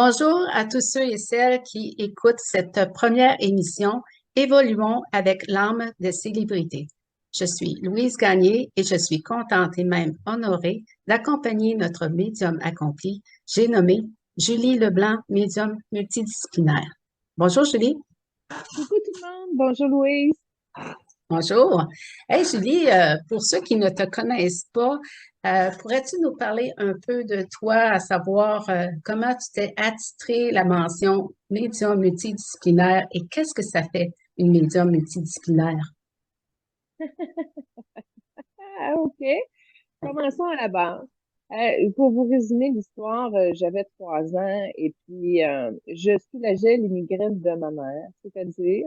Bonjour à tous ceux et celles qui écoutent cette première émission Évoluons avec l'âme des célébrités. Je suis Louise Gagné et je suis contente et même honorée d'accompagner notre médium accompli, j'ai nommé Julie Leblanc, médium multidisciplinaire. Bonjour Julie. Coucou tout le monde, bonjour Louise. Bonjour. Hey Julie, pour ceux qui ne te connaissent pas, pourrais-tu nous parler un peu de toi, à savoir comment tu t'es attitré la mention médium multidisciplinaire et qu'est-ce que ça fait une médium multidisciplinaire? Ah, OK, commençons à la base. Pour vous résumer l'histoire, j'avais 3 ans et puis je soulageais les migraines de ma mère, c'est-à-dire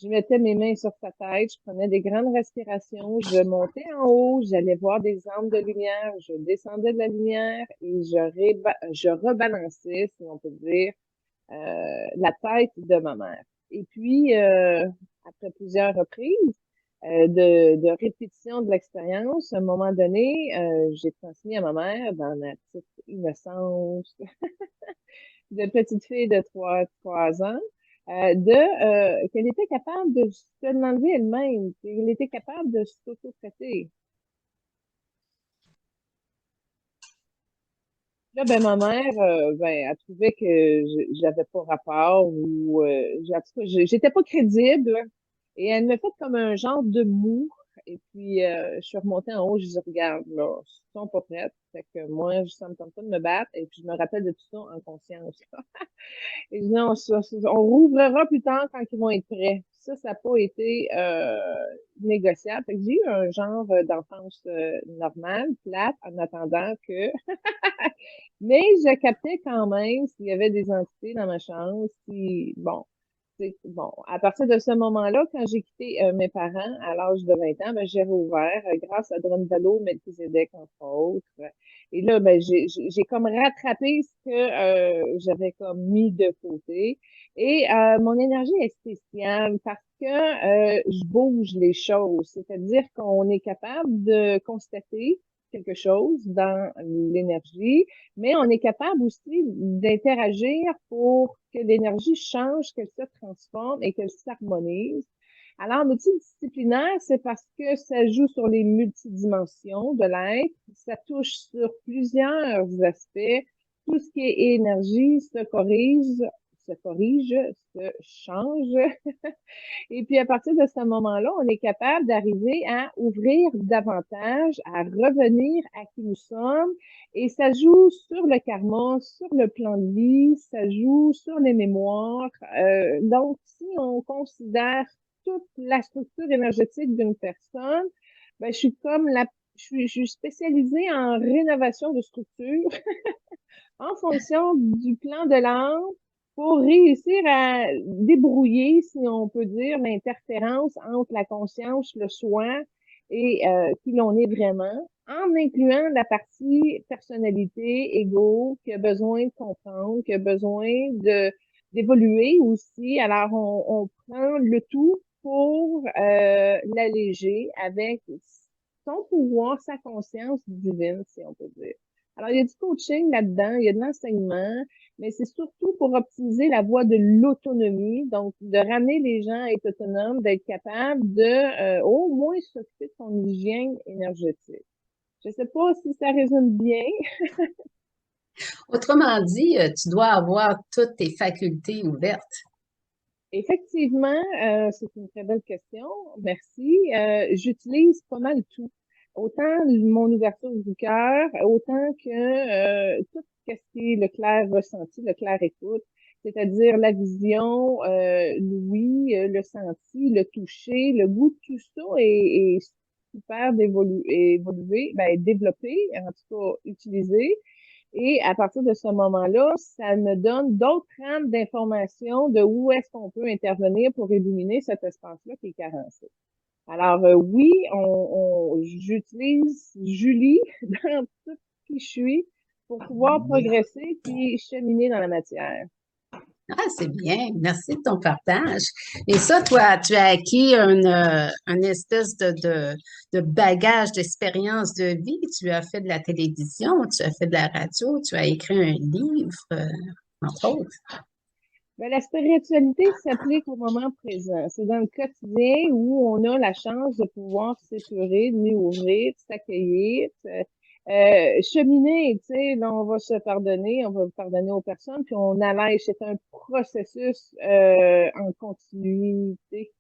je mettais mes mains sur sa tête, je prenais des grandes respirations, je montais en haut, j'allais voir des angles de lumière, je descendais de la lumière et je rebalançais, si on peut dire, la tête de ma mère. Et puis, après plusieurs reprises de répétition de l'expérience, à un moment donné, j'ai transmis à ma mère, dans la petite innocence de petite fille de 3 ans, qu'elle était capable de se l'enlever elle-même, qu'elle était capable de s'auto-traiter. Là, ben, ma mère, ben, elle trouvait que j'avais pas rapport ou, en tout cas, j'étais pas crédible. Et elle me fait comme un genre de mou. Et puis, je suis remontée en haut, je dis, regarde, là, ils sont pas prêtes. Fait que moi, ça me tente pas de me battre. Et puis, je me rappelle de tout ça en conscience. Et je dis, non, on rouvrira plus tard quand ils vont être prêts. Ça n'a pas été négociable. Fait que j'ai eu un genre d'enfance normale, plate, en attendant que mais je captais quand même s'il y avait des entités dans ma chambre, si, bon, bon, à partir de ce moment-là, quand j'ai quitté mes parents à l'âge de 20 ans, ben, j'ai rouvert grâce à Drunvalo Melchizedek, entre autres. Et là, ben, j'ai comme rattrapé ce que j'avais comme mis de côté. Et mon énergie est spéciale parce que je bouge les choses, c'est-à-dire qu'on est capable de constater quelque chose dans l'énergie, mais on est capable aussi d'interagir pour que l'énergie change, qu'elle se transforme et qu'elle s'harmonise. Alors, multidisciplinaire, c'est parce que ça joue sur les multidimensions de l'être, ça touche sur plusieurs aspects. Tout ce qui est énergie se corrige, se change. Et puis, à partir de ce moment-là, on est capable d'arriver à ouvrir davantage, à revenir à qui nous sommes. Et ça joue sur le karma, sur le plan de vie, ça joue sur les mémoires. Donc, si on considère toute la structure énergétique d'une personne, ben, je suis spécialisée en rénovation de structure en fonction du plan de l'âme pour réussir à débrouiller, si on peut dire, l'interférence entre la conscience, le soi et qui l'on est vraiment, en incluant la partie personnalité, ego, qui a besoin de comprendre, qui a besoin de d'évoluer aussi. Alors, on prend le tout pour l'alléger avec son pouvoir, sa conscience divine, si on peut dire. Alors, il y a du coaching là-dedans, il y a de l'enseignement, mais c'est surtout pour optimiser la voie de l'autonomie, donc de ramener les gens à être autonomes, d'être capables de au moins s'occuper de son hygiène énergétique. Je sais pas si ça résume bien. Autrement dit, tu dois avoir toutes tes facultés ouvertes. Effectivement, c'est une très belle question. Merci. J'utilise pas mal tout. Autant mon ouverture du cœur, autant que tout ce qui est le clair ressenti, le clair écoute, c'est-à-dire la vision, l'ouïe, le senti, le toucher, le goût, tout ça est super évolué, ben, développé, en tout cas utilisé. Et à partir de ce moment-là, ça me donne d'autres trames d'informations de où est-ce qu'on peut intervenir pour illuminer cet espace-là qui est carencé. Alors, oui, j'utilise Julie dans tout qui je suis pour pouvoir progresser puis cheminer dans la matière. Ah, c'est bien. Merci de ton partage. Et ça, toi, tu as acquis une espèce de bagage d'expérience de vie. Tu as fait de la télévision, tu as fait de la radio, tu as écrit un livre. entre autres. Ben, la spiritualité s'applique au moment présent. C'est dans le quotidien où on a la chance de pouvoir s'épurer, de nous ouvrir, de s'accueillir, cheminer, tu sais, là, on va pardonner aux personnes, puis on allège. C'est un processus en continuité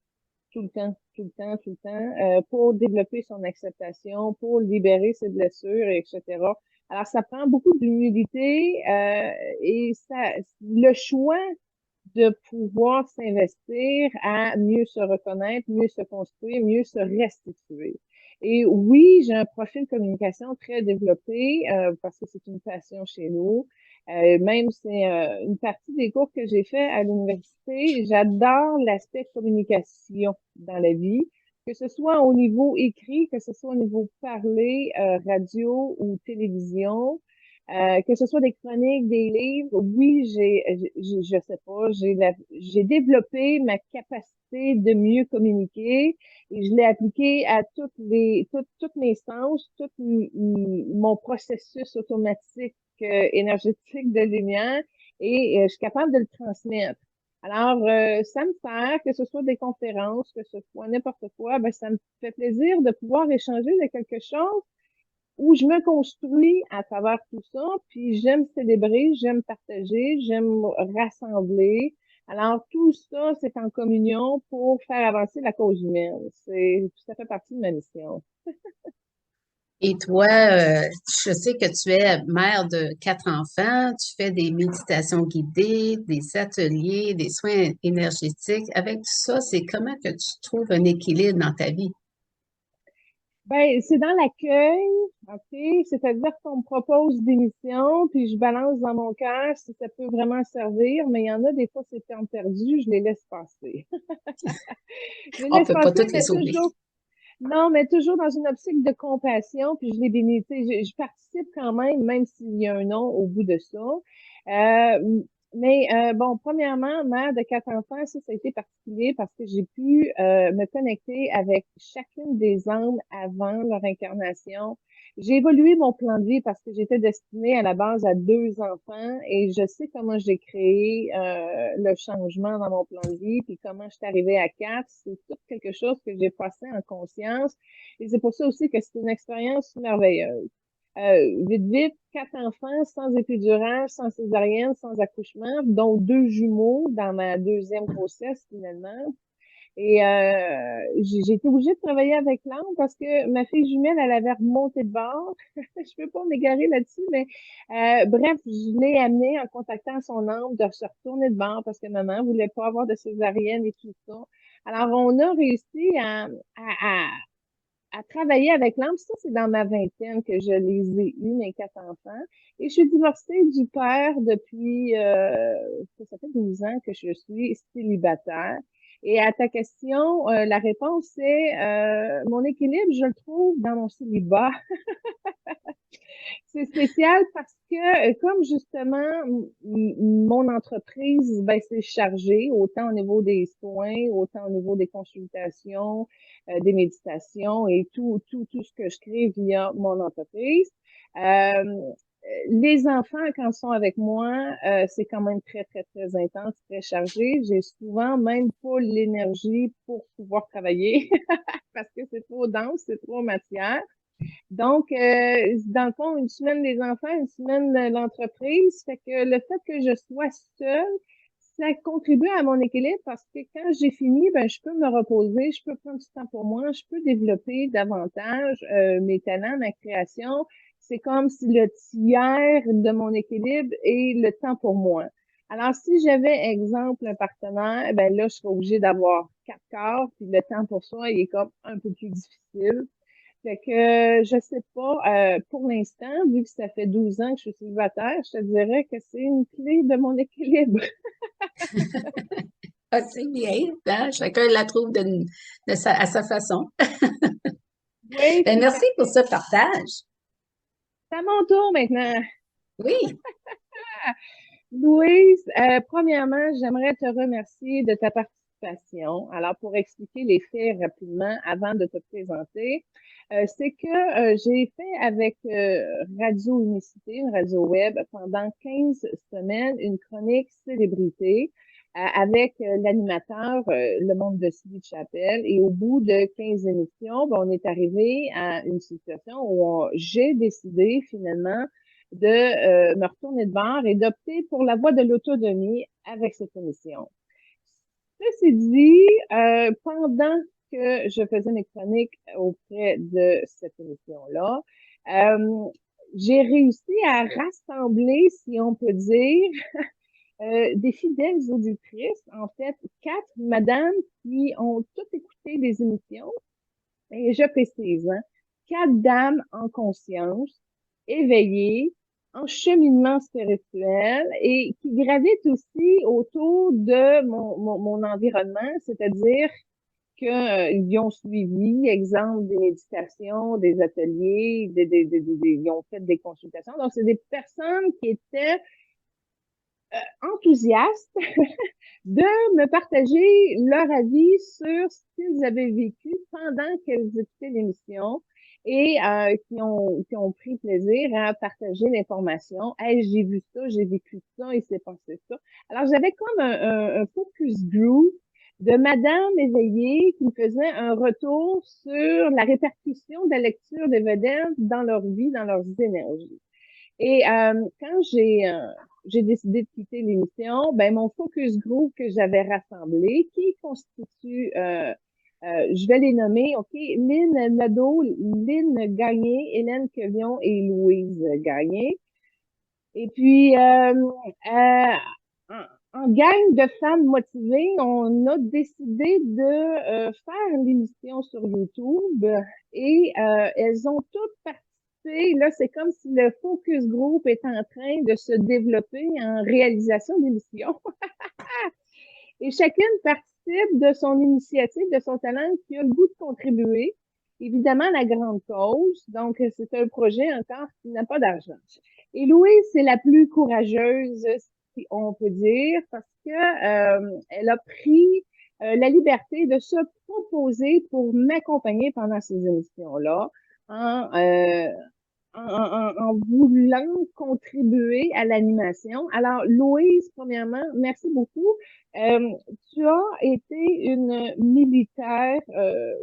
tout le temps, tout le temps, tout le temps, pour développer son acceptation, pour libérer ses blessures, etc. Alors, ça prend beaucoup d'humilité et ça, le choix de pouvoir s'investir à mieux se reconnaître, mieux se construire, mieux se restituer. Et oui, j'ai un profil de communication très développé parce que c'est une passion chez nous. Même c'est une partie des cours que j'ai fait à l'université. J'adore l'aspect communication dans la vie, que ce soit au niveau écrit, que ce soit au niveau parlé, radio ou télévision. Que ce soit des chroniques, des livres, oui, je sais pas, j'ai développé ma capacité de mieux communiquer et je l'ai appliqué à toutes mes sens, mon processus automatique énergétique de lumière et je suis capable de le transmettre. Alors, ça me sert, que ce soit des conférences, que ce soit n'importe quoi, ben, ça me fait plaisir de pouvoir échanger de quelque chose où je me construis à travers tout ça, puis j'aime célébrer, j'aime partager, j'aime rassembler. Alors, tout ça, c'est en communion pour faire avancer la cause humaine. Ça fait partie de ma mission. Et toi, je sais que tu es mère de 4 enfants, tu fais des méditations guidées, des ateliers, des soins énergétiques. Avec tout ça, c'est comment que tu trouves un équilibre dans ta vie? Ben, c'est dans l'accueil, OK? C'est-à-dire qu'on me propose des missions, puis je balance dans mon cœur si ça peut vraiment servir, mais il y en a des fois, c'est temps perdu, je les laisse passer. Je les On ne laisse peut pas passer, toutes les mais sauver. toujours non, mais toujours dans une optique de compassion, puis je les bénis. Tu sais, je participe quand même, même s'il y a un nom au bout de ça. Mais bon, premièrement, mère de 4 enfants, ça a été particulier parce que j'ai pu me connecter avec chacune des âmes avant leur incarnation. J'ai évolué mon plan de vie parce que j'étais destinée à la base à 2 enfants et je sais comment j'ai créé le changement dans mon plan de vie, puis comment je suis arrivée à 4. C'est tout quelque chose que j'ai passé en conscience et c'est pour ça aussi que c'est une expérience merveilleuse. Vite, vite, 4 enfants sans épidural, sans césarienne, sans accouchement, dont 2 jumeaux dans ma deuxième grossesse finalement. Et j'ai été obligée de travailler avec l'âme parce que ma fille jumelle, elle avait remonté de bord. Je peux pas m'égarer là-dessus, mais bref, je l'ai amenée en contactant son âme de se retourner de bord parce que maman voulait pas avoir de césarienne et tout ça. Alors, on a réussi à travailler avec l'âme. Ça, c'est dans ma vingtaine que je les ai eus, mes 4 enfants. Et je suis divorcée du père depuis, ça fait 12 ans que je suis célibataire. Et à ta question, la réponse c'est mon équilibre, je le trouve dans mon célibat. C'est spécial parce que, comme justement, mon entreprise, ben, c'est chargé, autant au niveau des soins, autant au niveau des consultations, des méditations et tout ce que je crée via mon entreprise. Euh, les enfants, quand ils sont avec moi, c'est quand même très, très, très intense, très chargé. J'ai souvent même pas l'énergie pour pouvoir travailler parce que c'est trop dense, c'est trop matière. Donc, dans le fond, une semaine des enfants, une semaine de l'entreprise, fait que le fait que je sois seule, ça contribue à mon équilibre parce que quand j'ai fini, ben, je peux me reposer, je peux prendre du temps pour moi, je peux développer davantage mes talents, ma création. C'est comme si le tiers de mon équilibre est le temps pour moi. Alors, si j'avais, exemple, un partenaire, ben là, je serais obligée d'avoir 4 quarts, puis le temps pour soi, il est comme un peu plus difficile. Fait que je sais pas, pour l'instant, vu que ça fait 12 ans que je suis célibataire, je te dirais que c'est une clé de mon équilibre. Ah, c'est bien, hein? Chacun la trouve à sa façon. Oui, Ben, tout à merci pour fait. ce partage. C'est à mon tour maintenant. Oui, Louise, premièrement, j'aimerais te remercier de ta participation passion. Alors, pour expliquer les faits rapidement avant de te présenter, c'est que j'ai fait avec Radio Unicité, une radio web, pendant 15 semaines, une chronique célébrité avec l'animateur, le monde de Sylvie Chapelle. Et au bout de 15 émissions, ben, on est arrivé à une situation où j'ai décidé finalement de me retourner de bord et d'opter pour la voie de l'autonomie avec cette émission. Ceci dit, pendant que je faisais mes chroniques auprès de cette émission-là, j'ai réussi à rassembler, si on peut dire, des fidèles auditrices, en fait, 4 madames qui ont toutes écouté les émissions, et je précise, hein, 4 dames en conscience, éveillées, en cheminement spirituel et qui gravitent aussi autour de mon environnement, c'est-à-dire qu'ils ont suivi, exemple, des méditations, des ateliers, ils ont fait des consultations. Donc, c'est des personnes qui étaient enthousiastes de me partager leur avis sur ce qu'ils avaient vécu pendant qu'elles écoutaient l'émission et qui ont pris plaisir à partager l'information. Hey, j'ai vu ça, j'ai vécu ça, il s'est passé ça. Alors, j'avais comme un focus group de Madame éveillée qui me faisait un retour sur la répercussion de la lecture des vedettes dans leur vie, dans leurs énergies. Et quand j'ai décidé de quitter l'émission, ben mon focus group que j'avais rassemblé, qui constitue, je vais les nommer, OK, Lynn Nadeau, Lynn Gagné, Hélène Quevion et Louise Gagné. Et puis, en gang de femmes motivées, on a décidé de faire l'émission sur YouTube et elles ont toutes participé. Là, c'est comme si le focus group est en train de se développer en réalisation d'émissions. Et chacune participe de son initiative, de son talent, qui a le goût de contribuer. Évidemment, la grande cause. Donc, c'est un projet encore qui n'a pas d'argent. Et Louise, c'est la plus courageuse, si on peut dire, parce que elle a pris la liberté de se proposer pour m'accompagner pendant ces émissions-là en voulant contribuer à l'animation. Alors, Louise, premièrement, merci beaucoup. Tu as été une militaire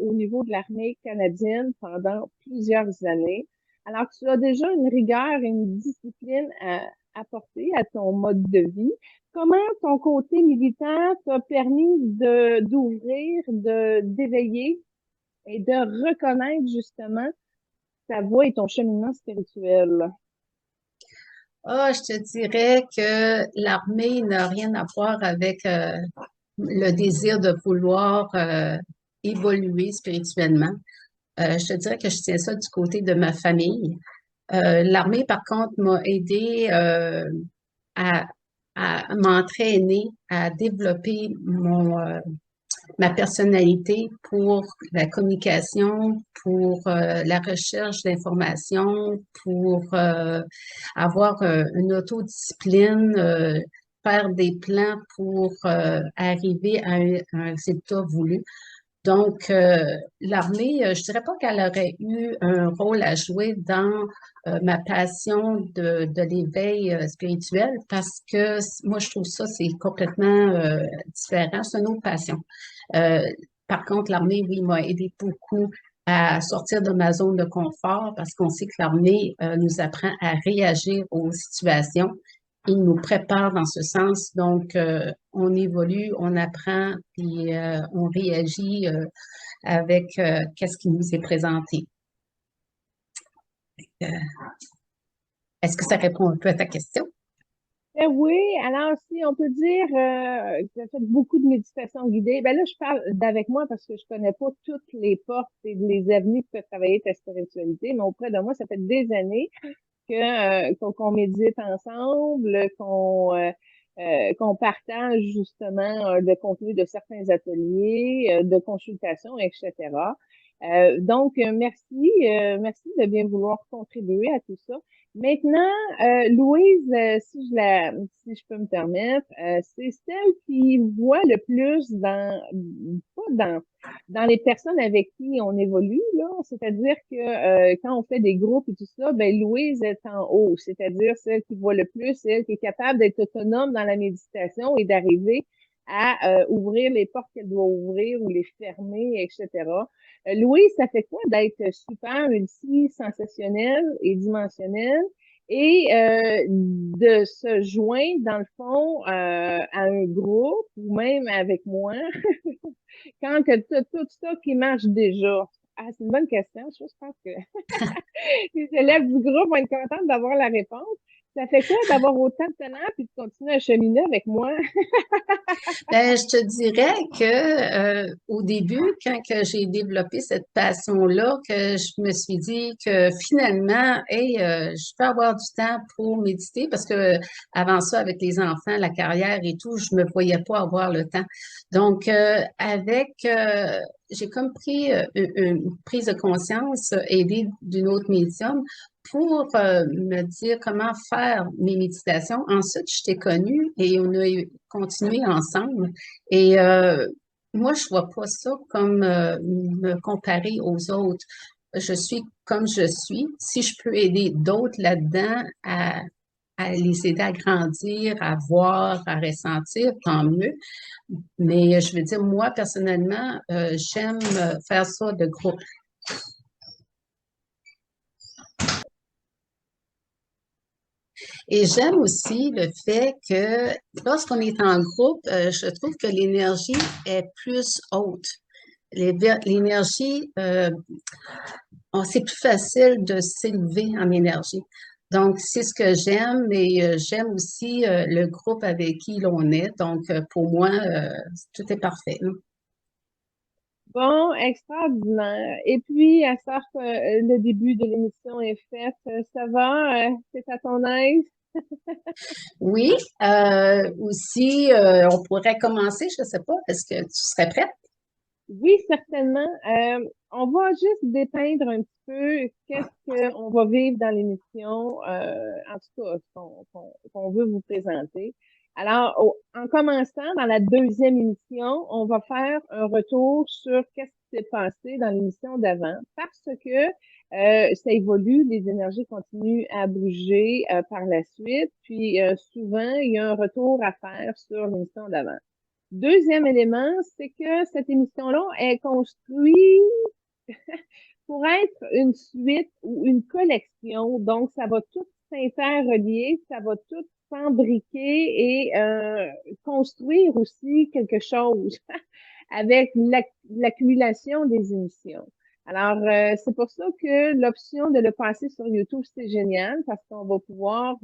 au niveau de l'armée canadienne pendant plusieurs années. Alors, tu as déjà une rigueur et une discipline à apporter à ton mode de vie. Comment ton côté militaire t'a permis d'ouvrir, d'éveiller et de reconnaître justement ta voix et ton cheminement spirituel? Ah, je te dirais que l'armée n'a rien à voir avec le désir de vouloir évoluer spirituellement. Je te dirais que je tiens ça du côté de ma famille. L'armée, par contre, m'a aidé à, à m'entraîner, à développer ma personnalité pour la communication, pour la recherche d'informations, pour avoir une autodiscipline, faire des plans pour arriver à un résultat voulu. Donc, l'armée, je dirais pas qu'elle aurait eu un rôle à jouer dans ma passion de l'éveil spirituel parce que moi, je trouve ça, c'est complètement différent. C'est une autre passion. Euh, Par contre, l'armée, oui, m'a aidé beaucoup à sortir de ma zone de confort parce qu'on sait que l'armée nous apprend à réagir aux situations. Il nous prépare dans ce sens. Donc, on évolue, on apprend, puis on réagit avec qu'est-ce qui nous est présenté. Euh, Est-ce que ça répond un peu à ta question? Oui, alors si on peut dire que tu as fait beaucoup de méditation guidée, ben là je parle d'avec moi parce que je connais pas toutes les portes et les avenues que tu as travaillé ta spiritualité, mais auprès de moi, ça fait des années qu'on médite ensemble, qu'on partage justement le contenu de certains ateliers, de consultations, etc. Donc, merci de bien vouloir contribuer à tout ça. Maintenant, Louise, si je peux me permettre, c'est celle qui voit le plus pas dans les personnes avec qui on évolue, là. C'est-à-dire que quand on fait des groupes et tout ça, ben Louise est en haut. C'est-à-dire celle qui voit le plus, celle qui est capable d'être autonome dans la méditation et d'arriver à ouvrir les portes qu'elle doit ouvrir ou les fermer, etc. Louise, ça fait quoi d'être super multi-sensationnelle et dimensionnelle? Et de se joindre, dans le fond, à un groupe ou même avec moi, quand que tout ça qui marche déjà. Ah, c'est une bonne question. Je pense que les élèves du groupe vont être contents d'avoir la réponse. Ça fait quoi d'avoir autant de talent puis de continuer à cheminer avec moi? Ben, je te dirais que au début, quand que j'ai développé cette passion-là, que je me suis dit que finalement, hey, je peux avoir du temps pour méditer parce que avant ça, avec les enfants, la carrière et tout, je me voyais pas avoir le temps. Donc, j'ai comme pris une prise de conscience aidée d'une autre médium pour me dire comment faire mes méditations. Ensuite, je t'ai connue et on a continué ensemble. Et moi, je vois pas ça comme me comparer aux autres. Je suis comme je suis. Si je peux aider d'autres là-dedans à les aider à grandir, à voir, à ressentir, tant mieux. Mais je veux dire, moi, personnellement, j'aime faire ça de groupe. Et j'aime aussi le fait que lorsqu'on est en groupe, je trouve que l'énergie est plus haute. L'énergie, c'est plus facile de s'élever en énergie. Donc, c'est ce que j'aime et j'aime aussi le groupe avec qui l'on est. Donc, pour moi, tout est parfait, là. Bon, extraordinaire. Et puis, à ça que le début de l'émission est fait, ça va? C'est à ton aise? Oui, aussi, on pourrait commencer, je ne sais pas, est-ce que tu serais prête? Oui, certainement. On va juste dépeindre un petit peu qu'est-ce qu'on va vivre dans l'émission, en tout cas, qu'on veut vous présenter. Alors, en commençant dans la deuxième émission, on va faire un retour sur qu'est-ce qui s'est passé dans l'émission d'avant, parce que ça évolue, les énergies continuent à bouger par la suite, puis souvent, il y a un retour à faire sur l'émission d'avant. Deuxième élément, c'est que cette émission-là est construite pour être une suite ou une collection. Donc, ça va tout s'interrelier, ça va tout s'embriquer et construire aussi quelque chose avec l'accumulation des émissions. Alors, c'est pour ça que l'option de le passer sur YouTube, c'est génial parce qu'on va pouvoir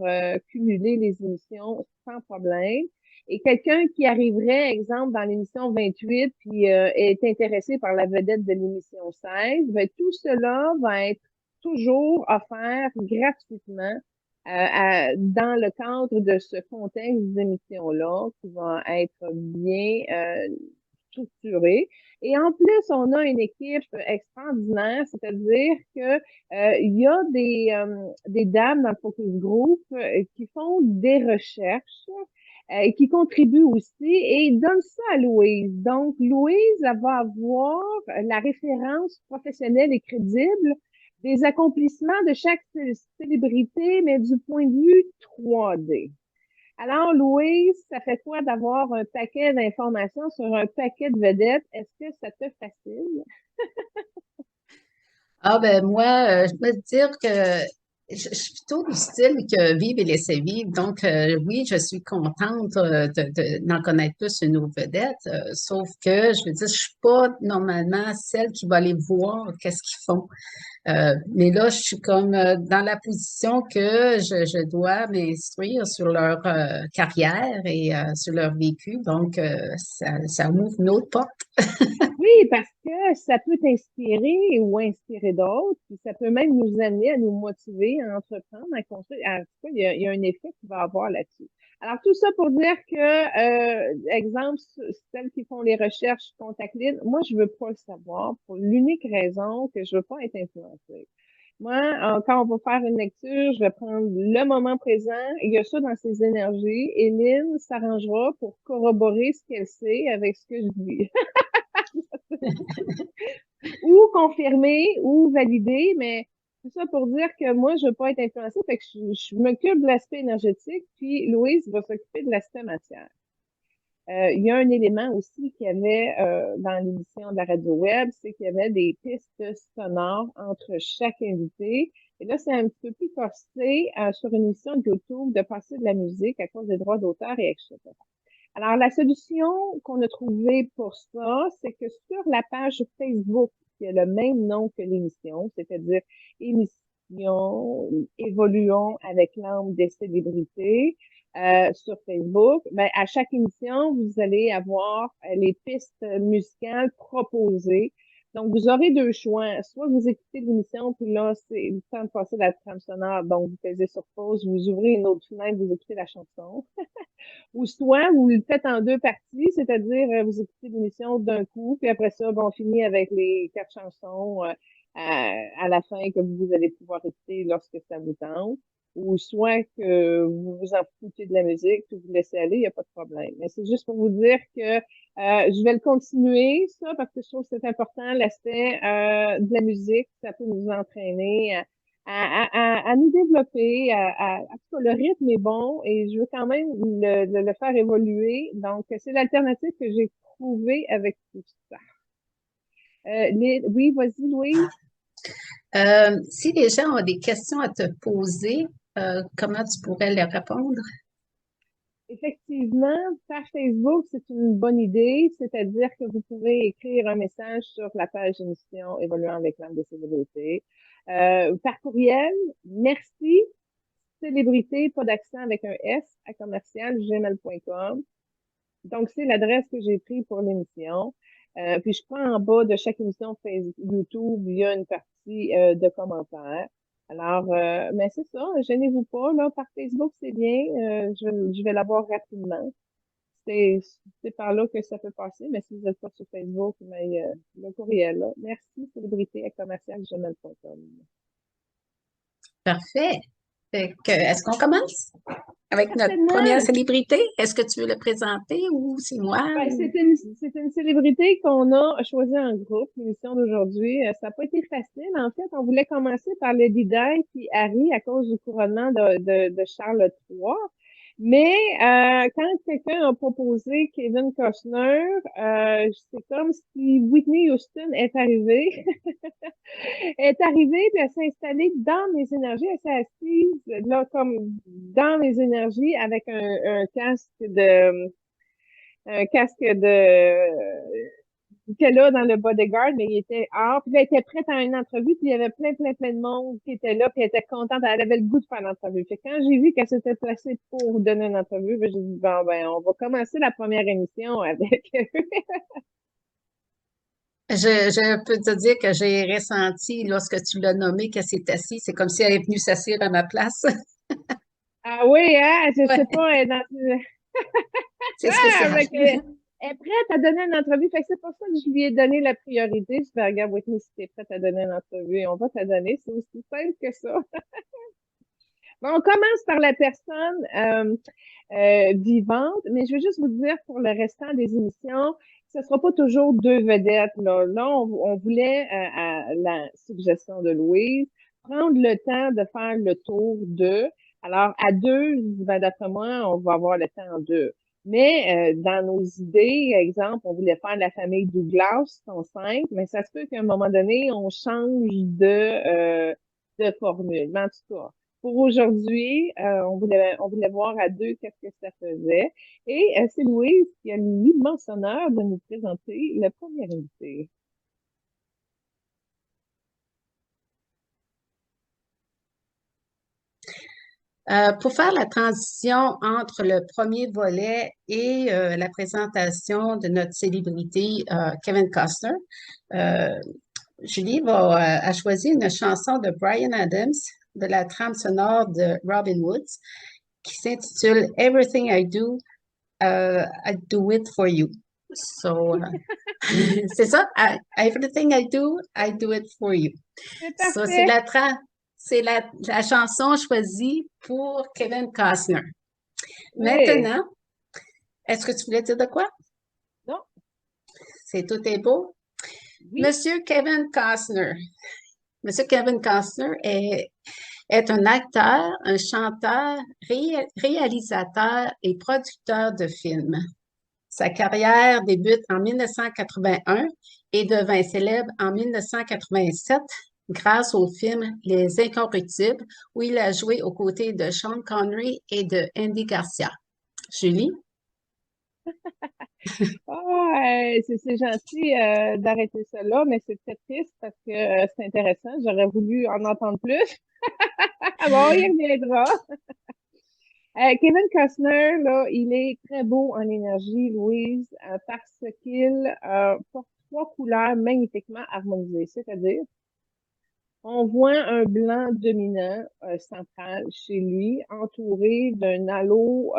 cumuler les émissions sans problème. Et quelqu'un qui arriverait, exemple, dans l'émission 28, puis est intéressé par la vedette de l'émission 16, ben, tout cela va être toujours offert gratuitement dans le cadre de ce contexte d'émission-là qui va être bien structuré. Et en plus, on a une équipe extraordinaire, c'est-à-dire que il y a des dames dans le focus group qui font des recherches et qui contribuent aussi et ils donnent ça à Louise. Donc, Louise, elle va avoir la référence professionnelle et crédible des accomplissements de chaque célébrité, mais du point de vue 3D. Alors, Louise, ça fait quoi d'avoir un paquet d'informations sur un paquet de vedettes? Est-ce que ça te fascine? Ah ben moi, je peux te dire que je suis plutôt du style que vive et laisser vivre. Donc oui, je suis contente d'en connaître plus sur nos vedettes. Sauf que je veux dire, je suis pas normalement celle qui va aller voir qu'est-ce qu'ils font. Mais là, je suis comme dans la position que je dois m'instruire sur leur carrière et sur leur vécu. Donc ça m'ouvre une autre porte. Oui, parce que ça peut t'inspirer ou inspirer d'autres, puis ça peut même nous amener à nous motiver à entreprendre, à construire. En tout cas, il y a un effet qui va avoir là-dessus. Alors, tout ça pour dire que, exemple, celles qui font les recherches contact Lynn, moi, je veux pas le savoir pour l'unique raison que je veux pas être influencée. Moi, quand on va faire une lecture, je vais prendre le moment présent. Il y a ça dans ses énergies. Et Lynn s'arrangera pour corroborer ce qu'elle sait avec ce que je dis. Ou confirmer ou valider, mais tout ça pour dire que moi, je veux pas être influencée. Fait que je m'occupe de l'aspect énergétique, puis Louise va s'occuper de l'aspect matière. Il y a un élément aussi qu'il y avait dans l'émission de la radio web, c'est qu'il y avait des pistes sonores entre chaque invité. Et là, c'est un petit peu plus corsé sur une émission de YouTube de passer de la musique à cause des droits d'auteur et etc. Alors, la solution qu'on a trouvée pour ça, c'est que sur la page Facebook, qui a le même nom que l'émission, c'est-à-dire émission, évoluons avec l'âme des célébrités, sur Facebook, ben, à chaque émission, vous allez avoir les pistes musicales proposées. Donc, vous aurez deux choix. Soit vous écoutez l'émission, puis là, c'est le temps de passer la trame sonore. Donc, vous pesez sur pause, vous ouvrez une autre fenêtre, vous écoutez la chanson. Ou soit vous le faites en deux parties, c'est-à-dire vous écoutez l'émission d'un coup, puis après ça, bon, on finit avec les quatre chansons à la fin que vous allez pouvoir écouter lorsque ça vous tente. Ou soit que vous vous en foutez de la musique, que vous laissez aller, il n'y a pas de problème. Mais c'est juste pour vous dire que je vais le continuer, ça, parce que je trouve que c'est important, l'aspect de la musique, ça peut nous entraîner à nous développer. En tout cas, le rythme est bon et je veux quand même le faire évoluer. Donc, c'est l'alternative que j'ai trouvée avec tout ça. Oui, vas-y, Louise. Si les gens ont des questions à te poser, comment tu pourrais leur répondre? Effectivement, par Facebook, c'est une bonne idée, c'est-à-dire que vous pouvez écrire un message sur la page émission Évoluant avec l'âme des célébrités. Par courriel, merci, célébrité, pas d'accent avec un S, à commercial, gmail.com. Donc, c'est l'adresse que j'ai prise pour l'émission. Puis, je prends en bas de chaque émission Facebook, YouTube, il y a une partie de commentaires. Alors, mais c'est ça, gênez-vous pas, là, par Facebook, c'est bien. Je vais l'avoir rapidement. C'est, c'est par là que ça peut passer, mais si vous n'êtes pas sur Facebook, mais le courriel, là. Merci, célébrité à commercial, gmail.com. Parfait. Est-ce qu'on commence avec notre première Certainement. célébrité? Est-ce que tu veux le présenter ou c'est moi? Ben, Ou... c'est une célébrité qu'on a choisie en groupe, l'émission d'aujourd'hui. Ça n'a pas été facile. En fait, on voulait commencer par Lady Di puis Harry à cause du couronnement de Charles III. Mais quand quelqu'un a proposé Kevin Costner, c'est comme si Whitney Houston est arrivée. est arrivée puis elle s'est installée dans mes énergies. Elle s'est assise là comme dans mes énergies avec un casque il était là dans le bodyguard, mais il était hors. Puis là, elle était prête à une entrevue, puis il y avait plein de monde qui était là, puis elle était contente, elle avait le goût de faire l'entrevue. Fait que quand j'ai vu qu'elle s'était placée pour donner une entrevue, ben, j'ai dit, bon, ben, on va commencer la première émission avec Je peux te dire que j'ai ressenti lorsque tu l'as nommé qu'elle s'est assise. C'est comme si elle est venue s'asseoir à ma place. Ah oui, hein, je sais Ouais, pas, elle est dans... c'est spécial. avec, elle est prête à donner une entrevue. Fait que c'est pour ça que je lui ai donné la priorité. Je vais regarde, Whitney, si t'es prête à donner une entrevue, on va te la donner. C'est aussi simple que ça. Bon, on commence par la personne vivante, mais je veux juste vous dire pour le restant des émissions, ce sera pas toujours deux vedettes. Là on voulait, à la suggestion de Louise, prendre le temps de faire le tour d'eux. Alors, à deux, ben, d'après moi, on va avoir le temps en deux. Mais dans nos idées, exemple, on voulait faire la famille Douglas, sont cinq, mais ça se peut qu'à un moment donné, on change de formule. Mais en tout cas, pour aujourd'hui, on voulait voir à deux qu'est-ce que ça faisait. Et c'est Louise qui a l'immense honneur de nous présenter le premier invité. Pour faire la transition entre le premier volet et la présentation de notre célébrité Kevin Costner, euh, Julie a choisi une chanson de Bryan Adams de la trame sonore de Robin Woods qui s'intitule Everything I Do It For You. So, c'est ça, Everything I Do It For You. C'est So, c'est parfait. C'est la chanson choisie pour Kevin Costner. Oui. Maintenant, est-ce que tu voulais dire de quoi? Non? C'est tout est beau. Oui. Monsieur Kevin Costner. Monsieur Kevin Costner est un acteur, un chanteur, réalisateur et producteur de films. Sa carrière débute en 1981 et devint célèbre en 1987 grâce au film Les Incorruptibles, où il a joué aux côtés de Sean Connery et de Andy Garcia. Julie? Ah, c'est gentil d'arrêter ça là, mais c'est très triste parce que c'est intéressant. J'aurais voulu en entendre plus. Bon, il reviendra. Kevin Costner, là, il est très beau en énergie, Louise, parce qu'il porte trois couleurs magnifiquement harmonisées. C'est-à-dire, on voit un blanc dominant central chez lui, entouré d'un halo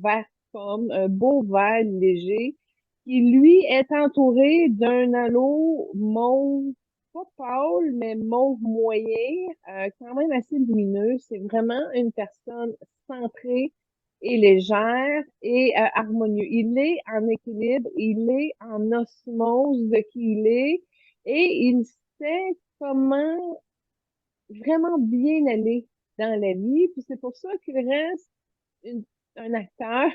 vert pomme, un beau vert léger, qui lui est entouré d'un halo mauve, pas pâle, mais mauve moyen, quand même assez lumineux. C'est vraiment une personne centrée et légère et harmonieux. Il est en équilibre, il est en osmose de qui il est et il sait comment vraiment bien aller dans la vie. Puis c'est pour ça qu'il reste une- un acteur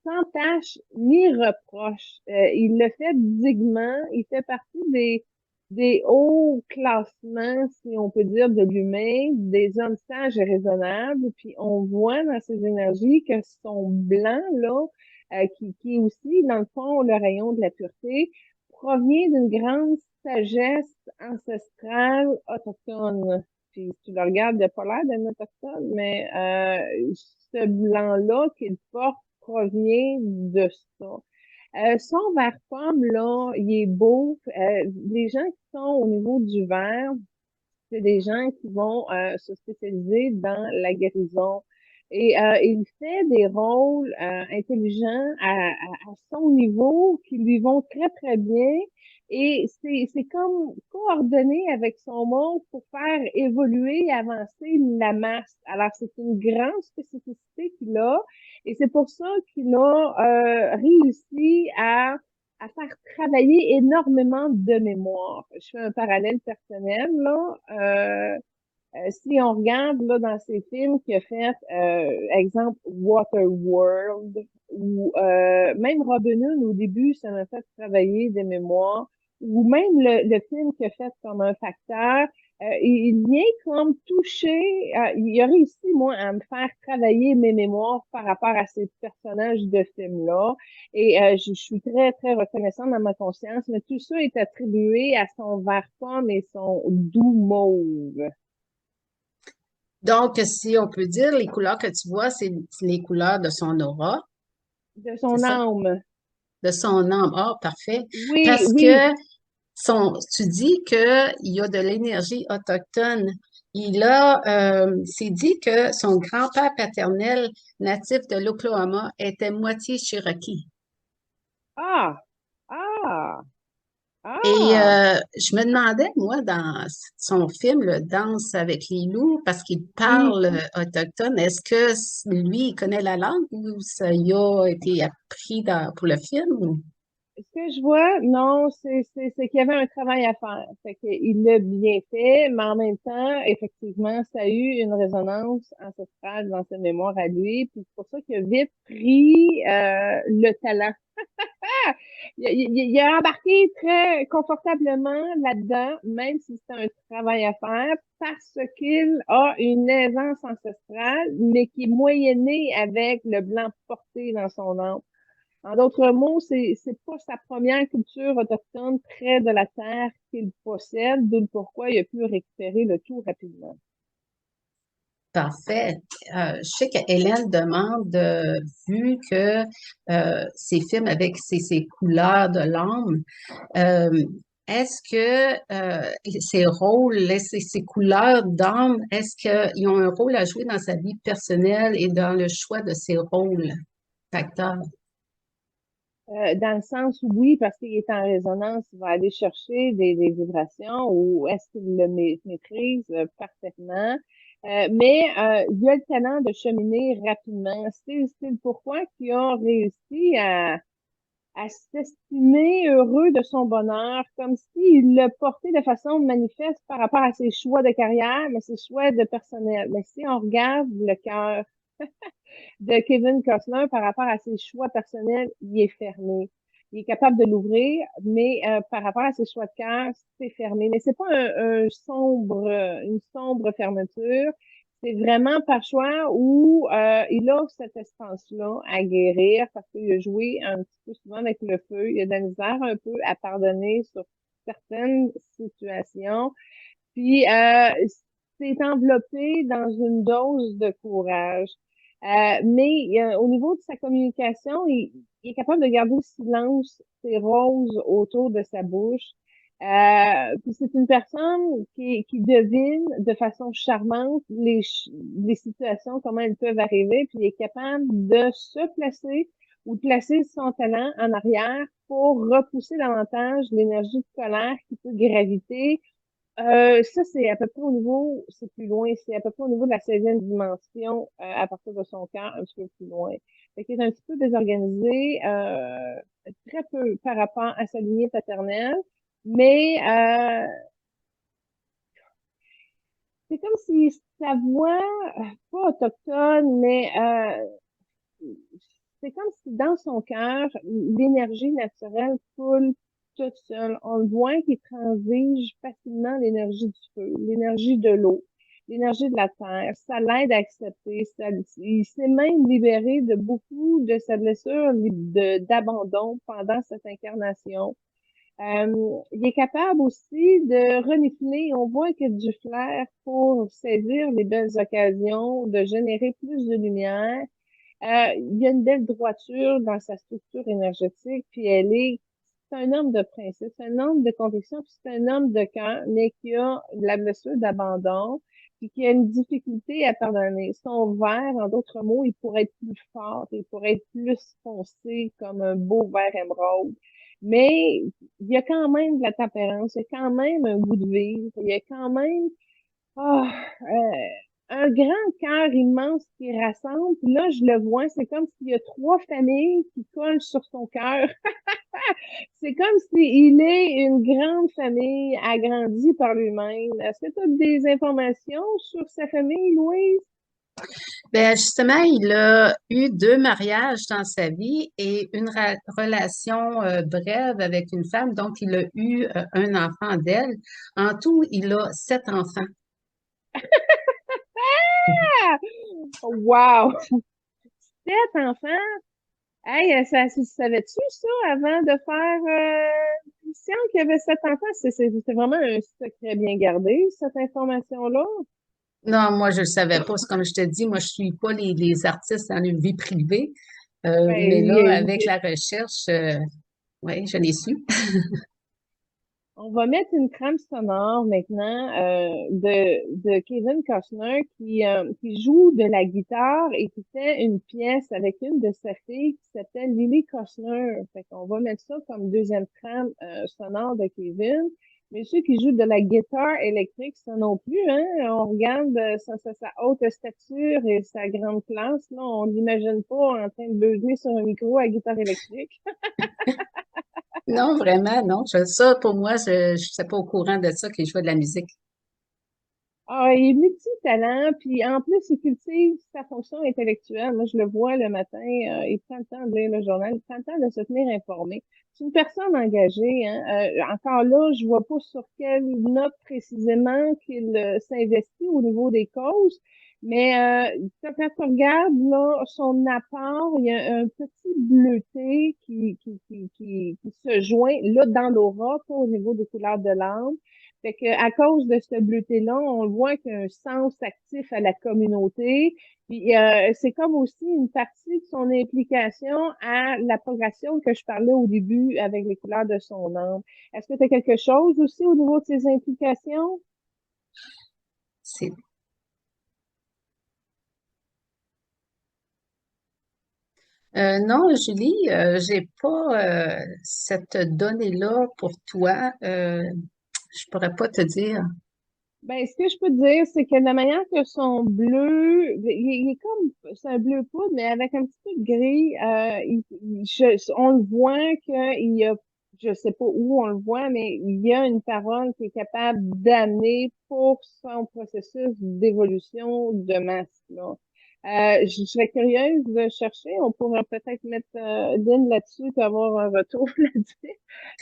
sans tâche ni reproche. Il le fait dignement. Il fait partie des hauts classements, si on peut dire, de l'humain, des hommes sages et raisonnables. Puis on voit dans ses énergies que son blanc, là, qui est aussi, dans le fond, le rayon de la pureté, provient d'une grande sagesse ancestrale autochtone. Puis si tu le regardes, il n'a pas l'air d'un autochtone, mais ce blanc-là qu'il porte provient de ça. Son vert pomme, là, il est beau. Les gens qui sont au niveau du vert, c'est des gens qui vont se spécialiser dans la guérison. Et il fait des rôles intelligents à son niveau qui lui vont très, très bien. Et c'est comme coordonné avec son monde pour faire évoluer et avancer la masse. Alors, c'est une grande spécificité qu'il a. Et c'est pour ça qu'il a réussi à faire travailler énormément de mémoire. Je fais un parallèle personnel, là. Si on regarde là, dans ces films qu'il a fait, exemple Waterworld, ou même Robin Hood, au début, ça m'a fait travailler des mémoires, ou même le film qu'il a fait comme un facteur, il vient comme toucher, il a réussi, moi, à me faire travailler mes mémoires par rapport à ces personnages de films-là. Et je suis très, très reconnaissante dans ma conscience, mais tout ça est attribué à son vert pomme et son doux mauve. Donc, si on peut dire, les couleurs que tu vois, c'est les couleurs de son aura, De c'est son ça? âme. De son âme. Ah, parfait. Oui, Parce oui. que tu dis qu'il y a de l'énergie autochtone. C'est dit que son grand-père paternel, natif de l'Oklahoma, était moitié Cherokee. Ah, ah, Et ah. je me demandais, moi, dans son film, le Danse avec les loups, parce qu'il Oui. parle autochtone, est-ce que lui, il connaît la langue ou ça y a été appris pour le film? Ce que je vois, non, c'est qu'il y avait un travail à faire. Fait qu'il l'a bien fait, mais en même temps, effectivement, ça a eu une résonance ancestrale dans sa mémoire à lui. Puis c'est pour ça qu'il a vite pris le talent. Il a embarqué très confortablement là-dedans, même si c'est un travail à faire, parce qu'il a une aisance ancestrale, mais qui est moyennée avec le blanc porté dans son âme. En d'autres mots, c'est pas sa première culture autochtone près de la terre qu'il possède, d'où pourquoi il a pu récupérer le tout rapidement. Parfait. Je sais que Hélène demande, vu que ces films avec ces couleurs de l'âme, euh, est-ce que ces rôles, ces couleurs d'âme, est-ce qu'ils ont un rôle à jouer dans sa vie personnelle et dans le choix de ses rôles d'acteur? Dans le sens, où oui, parce qu'il est en résonance, il va aller chercher des vibrations ou est-ce qu'il le maîtrise parfaitement? Mais il a le talent de cheminer rapidement. C'est le pourquoi qu'il a réussi à s'estimer heureux de son bonheur, comme s'il le portait de façon manifeste par rapport à ses choix de carrière, mais ses choix de personnel. Mais si on regarde le cœur de Kevin Costner par rapport à ses choix personnels, il est fermé. Il est capable de l'ouvrir, mais par rapport à ses choix de cœur, c'est fermé. Mais c'est pas une sombre fermeture. C'est vraiment par choix où il a cet espace-là à guérir parce qu'il a joué un petit peu souvent avec le feu. Il a de la misère un peu à pardonner sur certaines situations. Puis, c'est enveloppé dans une dose de courage. Mais au niveau de sa communication, il est capable de garder le silence, ses roses autour de sa bouche. Puis c'est une personne qui devine de façon charmante les situations, comment elles peuvent arriver, puis il est capable de se placer ou de placer son talent en arrière pour repousser davantage l'énergie de colère qui peut graviter ça, c'est à peu près au niveau, c'est plus loin, c'est à peu près au niveau de la 16e dimension, à partir de son cœur, un petit peu plus loin. Fait qu'il est un petit peu désorganisé, très peu par rapport à sa lignée paternelle, mais c'est comme si sa voix, pas autochtone, mais c'est comme si dans son cœur, l'énergie naturelle coule toute seule. On le voit qu'il transige facilement l'énergie du feu, l'énergie de l'eau, l'énergie de la terre. Ça l'aide à accepter. Il s'est même libéré de beaucoup de sa blessure d'abandon pendant cette incarnation. Il est capable aussi de renifler. On voit qu'il y a du flair pour saisir les belles occasions, de générer plus de lumière. Il y a une belle droiture dans sa structure énergétique, puis c'est un homme de principe, c'est un homme de conviction, puis c'est un homme de cœur, mais qui a de la blessure d'abandon, puis qui a une difficulté à pardonner. Son verre, en d'autres mots, il pourrait être plus fort, il pourrait être plus foncé comme un beau verre émeraude. Mais il y a quand même de la tempérance, il y a quand même un goût de vivre, il y a quand même ah, un grand cœur immense qui rassemble. Puis là, je le vois, c'est comme s'il y a trois familles qui collent sur son cœur. C'est comme s'il est une grande famille agrandie par lui-même. Est-ce que tu as des informations sur sa famille, Louise? Ben justement, il a eu deux mariages dans sa vie et une relation brève avec une femme, donc il a eu un enfant d'elle. En tout, il a 7 enfants. Ah! Wow! 7 enfants? Hey, savais-tu ça avant de faire l'émission qu'il y avait 7 enfants? C'est vraiment un secret bien gardé, cette information-là. Non, moi, je ne le savais pas. C'est comme je te dis, moi, je suis pas les artistes dans une vie privée. Ben, Mais là, avec la recherche, oui, je l'ai su. on va mettre une trame sonore maintenant de Kevin Costner qui joue de la guitare et qui fait une pièce avec une de ses filles qui s'appelle Lily Costner. Fait qu'on va mettre ça comme deuxième trame sonore de Kevin. Mais ceux qui jouent de la guitare électrique, ça non plus, hein? On regarde sa haute stature et sa grande classe, là, on l'imagine pas en train de beuger sur un micro à guitare électrique. Non, vraiment, non. Ça, pour moi, je ne suis pas au courant de ça, qu'il jouait de la musique. Ah, il est multi-talent, puis en plus, il cultive sa fonction intellectuelle. Moi, je le vois le matin, il prend le temps de lire le journal, il prend le temps de se tenir informé. C'est une personne engagée, hein. Encore là, je vois pas sur quelle note précisément qu'il s'investit au niveau des causes, mais quand on regarde là, son apport, il y a un petit bleuté qui se joint là dans l'aura, pas au niveau des couleurs de l'âme. Fait que, à cause de ce bleuté-là, on voit qu'il y a un sens actif à la communauté. Puis, c'est comme aussi une partie de son implication à la progression que je parlais au début avec les couleurs de son âme. Est-ce que tu as quelque chose aussi au niveau de ses implications? C'est, Non, Julie, j'ai pas cette donnée-là pour toi. Je pourrais pas te dire. Ben, ce que je peux te dire, c'est que la manière que son bleu, il est comme, c'est un bleu poudre, mais avec un petit peu de gris, on le voit qu'il y a, je sais pas où on le voit, mais il y a une parole qui est capable d'amener pour son processus d'évolution de masse, là. Je serais curieuse de chercher, on pourrait peut-être mettre Lynn là-dessus et avoir un retour là-dessus.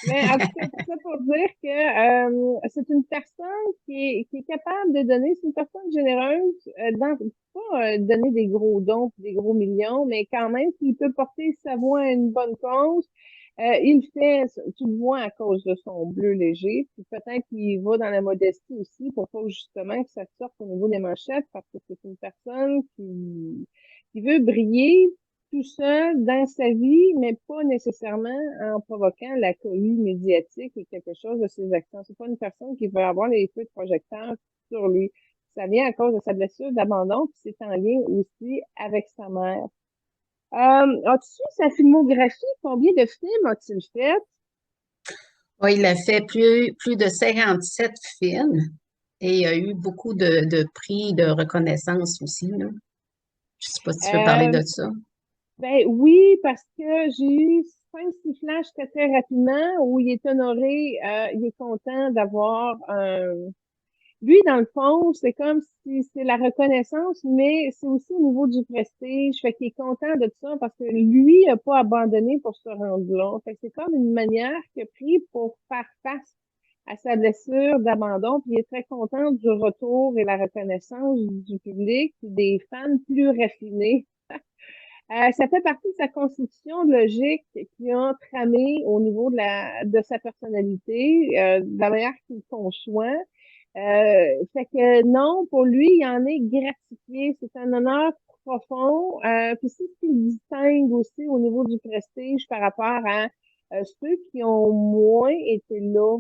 Mais en tout cas, tout ça pour dire que c'est une personne qui est capable de donner, c'est une personne généreuse, pas donner des gros dons, des gros millions, mais quand même, s'il peut porter sa voix à une bonne cause, il le fait, tu le vois à cause de son bleu léger, puis peut-être qu'il va dans la modestie aussi pour pas justement que ça sorte au niveau des manchettes, parce que c'est une personne qui veut briller tout seul dans sa vie, mais pas nécessairement en provoquant la cohue médiatique et quelque chose de ses actions. C'est pas une personne qui veut avoir les feux de projecteur sur lui. Ça vient à cause de sa blessure d'abandon, puis c'est en lien aussi avec sa mère. As-tu su sa filmographie? Combien de films a-t-il fait? Oui, il a fait plus de 57 films et il a eu beaucoup de prix de reconnaissance aussi, là. Je sais pas si tu veux parler Euh, de ça. ben oui, parce que j'ai eu 5-6 flashs très, très rapidement où il est honoré, il est content d'avoir un. Lui, dans le fond, c'est comme si c'est la reconnaissance, mais c'est aussi au niveau du prestige. Fait qu'il est content de ça parce que lui n'a pas abandonné pour se rendre là. Fait que c'est comme une manière qu'il a pris pour faire face à sa blessure d'abandon. Puis il est très content du retour et la reconnaissance du public, puis des fans plus raffinés. Ça fait partie de sa constitution logique qui a tramé au niveau de sa personnalité, de la manière qu'il conçoit. Fait que non, pour lui, il en est gratifié. C'est un honneur profond. Puis c'est ce qui le distingue aussi au niveau du prestige par rapport à ceux qui ont moins été là.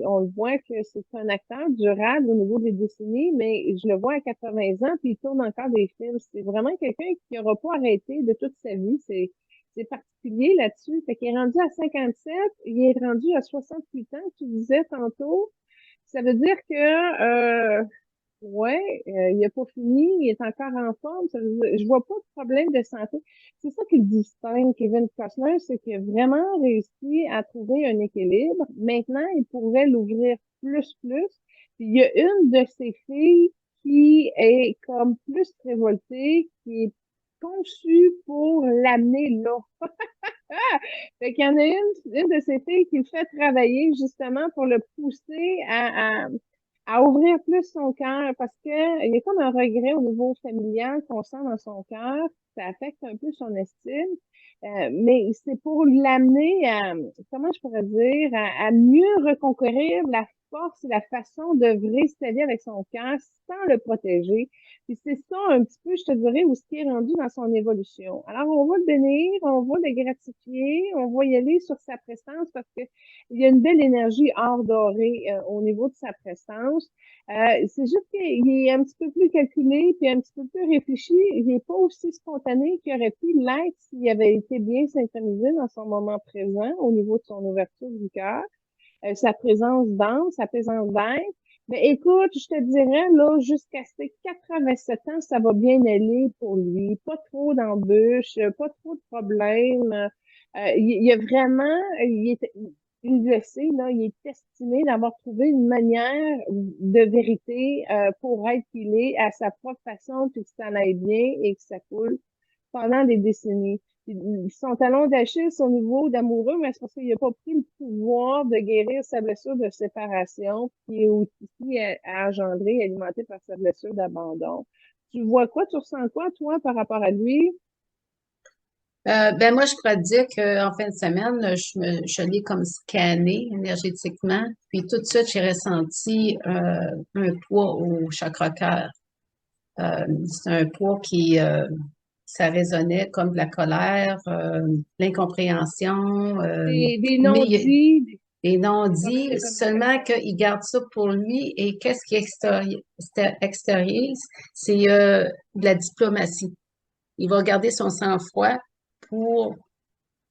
On le voit que c'est un acteur durable au niveau des décennies, mais je le vois à 80 ans, puis il tourne encore des films. C'est vraiment quelqu'un qui n'aura pas arrêté de toute sa vie. C'est particulier là-dessus. Fait qu'il est rendu à 57, il est rendu à 68 ans, tu disais tantôt. Ça veut dire que ouais, il a pas fini, il est encore en forme. Ça veut dire, je vois pas de problème de santé. C'est ça qui le distingue, Kevin Costner, c'est qu'il a vraiment réussi à trouver un équilibre. Maintenant, il pourrait l'ouvrir plus. Puis il y a une de ses filles qui est comme plus révoltée, qui est conçue pour l'amener là. Fait qu'il y en a une de ses filles qui le fait travailler justement pour le pousser à ouvrir plus son cœur parce que il y a comme un regret au niveau familial qu'on sent dans son cœur. Ça affecte un peu son estime. Mais c'est pour l'amener à, comment je pourrais dire, à mieux reconquérir la force et la façon d'œuvrer sa vie avec son cœur sans le protéger. Puis c'est ça un petit peu, je te dirais, où ce qui est rendu dans son évolution. Alors, on va le bénir, on va le gratifier, on va y aller sur sa prestance parce que il y a une belle énergie hors dorée au niveau de sa prestance. C'est juste qu'il est un petit peu plus calculé puis un petit peu plus réfléchi. Il n'est pas aussi spontané qu'il aurait pu l'être s'il avait été bien synchronisé dans son moment présent au niveau de son ouverture du cœur, sa présence d'âme, sa présence d'être. Mais écoute, je te dirais, là, jusqu'à ses 87 ans, ça va bien aller pour lui. Pas trop d'embûches, pas trop de problèmes. Il y a vraiment, il le sait, là, il est estimé d'avoir trouvé une manière de vérité pour être qu'il est à sa propre façon, puis que ça aille bien et que ça coule pendant des décennies. Son talon d'Achille, son niveau d'amoureux, mais c'est parce qu'il n'a pas pris le pouvoir de guérir sa blessure de séparation, qui est aussi à engendrer, alimentée par sa blessure d'abandon. Tu vois quoi? Tu ressens quoi, toi, par rapport à lui? Ben moi, je pourrais te dire qu'en fin de semaine, je l'ai comme scanné énergétiquement, puis tout de suite, j'ai ressenti un poids au chakra cœur. C'est un poids ça résonnait comme de la colère, l'incompréhension, Des mais il y a non-dits, des des problèmes non-dits, de seulement communication. qu'il garde ça pour lui et qu'est-ce qu'il extériorise, c'est de la diplomatie. Il va garder son sang-froid pour,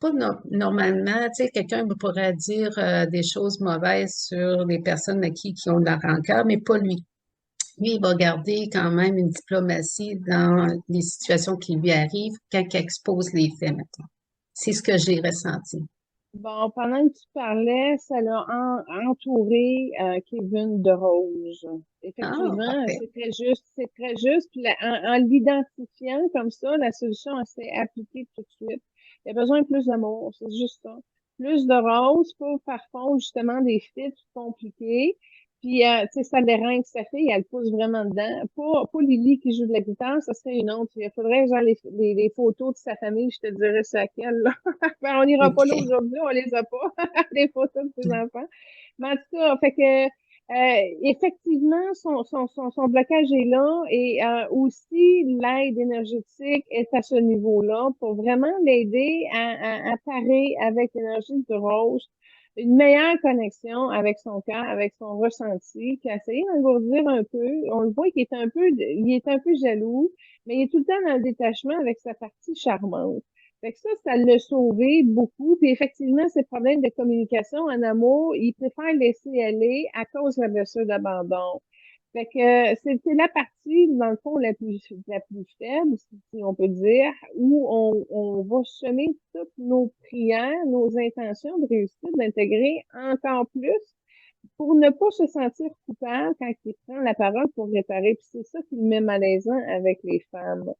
pas normalement, tu sais, quelqu'un pourrait dire des choses mauvaises sur les personnes à qui ont de la rancœur, mais pas lui. Lui, il va garder quand même une diplomatie dans les situations qui lui arrivent quand il expose les faits, maintenant. C'est ce que j'ai ressenti. Bon, pendant que tu parlais, ça l'a entouré Kevin de Rose. Ah, Effectivement, parfait. c'est très juste. Puis en l'identifiant comme ça, la solution elle s'est appliquée tout de suite. Il y a besoin de plus d'amour, c'est juste ça. Plus de rose pour faire fondre justement des fits compliqués. Puis, tu sais, ça dérange sa fille, elle pousse vraiment dedans. Pas Lily qui joue de la guitare, ça serait une autre. Il faudrait, genre, les photos de sa famille, je te dirais c'est laquelle, là. Ben, on n'ira pas là OK. aujourd'hui, on les a pas, les photos de ses enfants. Mais en tout cas, fait que, effectivement, son blocage est là et aussi l'aide énergétique est à ce niveau-là pour vraiment l'aider à parer avec l'énergie de Rose une meilleure connexion avec son cœur, avec son ressenti, qui a essayé d'engourdir un peu. On le voit qu'il est il est un peu jaloux, mais il est tout le temps dans le détachement avec sa partie charmante. Fait que ça l'a sauvé beaucoup. Puis effectivement, ces problèmes de communication en amour, il préfère laisser aller à cause de la blessure d'abandon. Fait que c'est la partie, dans le fond, la plus faible, si on peut dire, où on va semer toutes nos prières, nos intentions de réussite, d'intégrer encore plus pour ne pas se sentir coupable quand il prend la parole pour réparer. Puis c'est ça qui le met malaisant avec les femmes.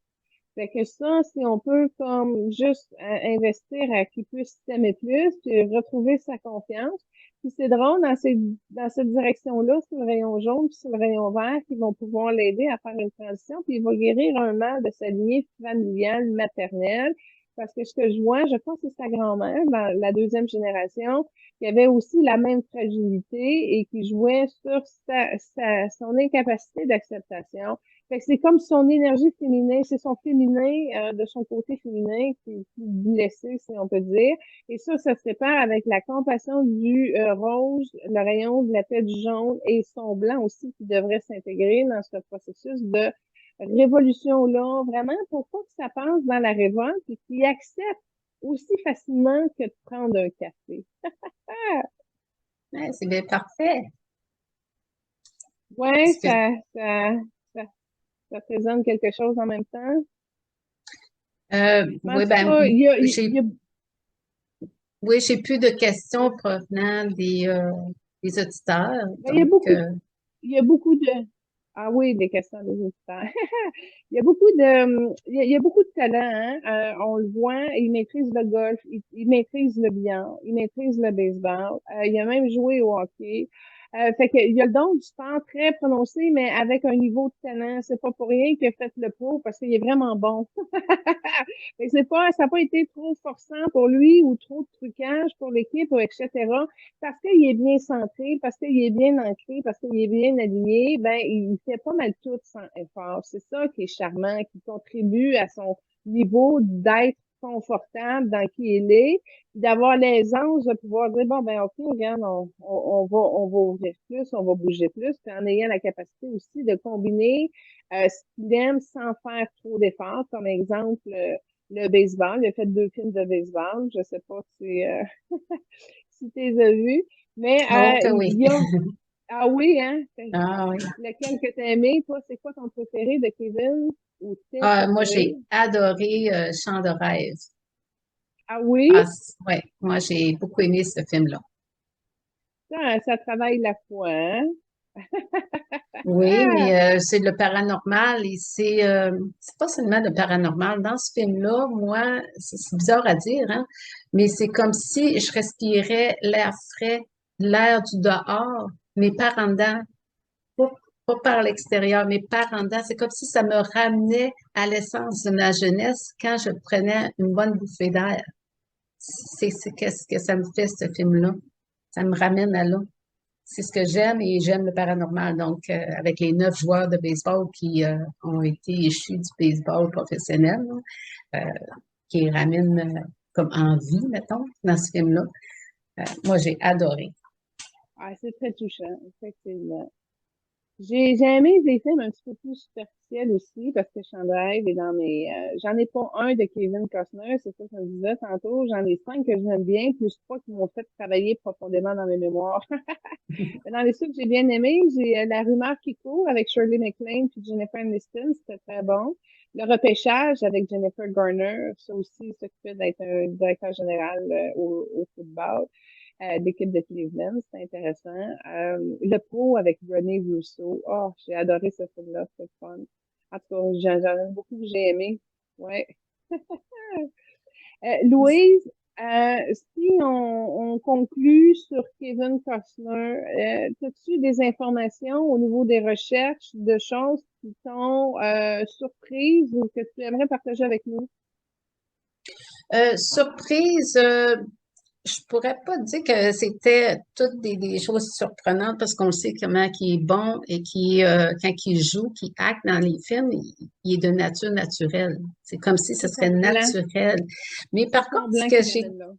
Fait que ça, si on peut comme juste investir à qu'il puisse s'aimer plus, puis retrouver sa confiance. Puis c'est drôle, dans cette direction-là, c'est le rayon jaune, puis c'est le rayon vert qui vont pouvoir l'aider à faire une transition, puis il va guérir un mal de sa lignée familiale, maternelle. Parce que ce que je vois, je pense que c'est sa grand-mère, dans la deuxième génération, qui avait aussi la même fragilité et qui jouait sur son incapacité d'acceptation. Fait que c'est comme son énergie féminine, c'est son féminin, de son côté féminin qui est blessé, si on peut dire. Et ça se sépare avec la compassion du rose, le rayon de la paix du jaune et son blanc aussi qui devrait s'intégrer dans ce processus de révolution-là, vraiment pour pas que ça passe dans la révolte et qu'il accepte aussi facilement que de prendre un café. Ah, Ouais, c'est bien parfait. ouais, Parce que, ça, ça présente quelque chose en même temps. Mais en oui, tout ben, cas, j'ai, oui, j'ai plus de questions provenant des auditeurs. ben, Donc, il y a beaucoup de, ah oui, des questions des auditeurs. Il y a beaucoup de, il y a beaucoup de talent, hein. On le voit, il maîtrise le golf, il maîtrise le billard, il maîtrise le baseball, il a même joué au hockey. Fait que, il a le don du sport très prononcé, mais avec un niveau de talent. C'est pas pour rien qu'il a fait le pro, parce qu'il est vraiment bon. Mais ça n'a pas été trop forçant pour lui ou trop de trucage pour l'équipe, etc. Parce qu'il est bien centré, parce qu'il est bien ancré, parce qu'il est bien aligné, ben, il fait pas mal tout sans effort. C'est ça qui est charmant, qui contribue à son niveau d'être confortable dans qui il est, d'avoir l'aisance de pouvoir dire, bon, ben, OK, regarde, on va ouvrir plus, on va bouger plus, puis en ayant la capacité aussi de combiner ce qu'il aime sans faire trop d'efforts, comme exemple, le baseball. Il a fait 2 films de baseball. Je sais pas si tu les as vus. Mais oh que oui. il y a... Ah oui, hein? Ah oui. Lequel que t'as aimé, toi, c'est quoi ton préféré de Kevin ou tes Ah, moi, préférés? j'ai adoré Chant de rêve. Ah oui? Ah, ouais, moi, j'ai beaucoup aimé ce film-là. Ça travaille la foi, hein? Oui, Ah! mais c'est le paranormal et c'est pas seulement le paranormal. Dans ce film-là, moi, c'est bizarre à dire, hein, mais c'est comme si je respirais l'air frais, l'air du dehors, mais par en dedans, pas, pas par l'extérieur, mais par en dedans. C'est comme si ça me ramenait à l'essence de ma jeunesse quand je prenais une bonne bouffée d'air. C'est qu'est-ce que ça me fait, ce film-là. Ça me ramène à là. C'est ce que j'aime et j'aime le paranormal. Donc, avec les 9 joueurs de baseball qui ont été issus du baseball professionnel, là, qui ramènent comme en vie, mettons, dans ce film-là. Moi, j'ai adoré. Ah, c'est très touchant, effectivement. J'ai aimé des films un petit peu plus superficiels aussi, parce que Chandrive est dans mes... j'en ai pas un de Kevin Costner, c'est ça que je me disais tantôt. J'en ai cinq que j'aime bien, plus trois qui m'ont fait travailler profondément dans mes mémoires. Mais dans les ceux que j'ai bien aimés, j'ai La rumeur qui court avec Shirley MacLaine puis Jennifer Aniston, c'était très bon. Le repêchage avec Jennifer Garner, ça aussi s'occupait d'être un directeur général au football d'équipe de Cleveland, c'est intéressant. Le Pro avec René Russo, oh, j'ai adoré ce film-là, c'est fun. En tout cas, j'en ai beaucoup que j'ai aimé. Ouais. Louise, si on conclut sur Kevin Costner, as-tu des informations au niveau des recherches de choses qui t'ont surprise ou que tu aimerais partager avec nous? Surprise, je pourrais pas dire que c'était toutes des choses surprenantes parce qu'on sait comment il est bon et quand il joue, qu'il acte dans les films, il est de nature naturelle. C'est comme si ce C'est serait semblant. naturel. Mais C'est par contre, semblant qu'il vienne de là.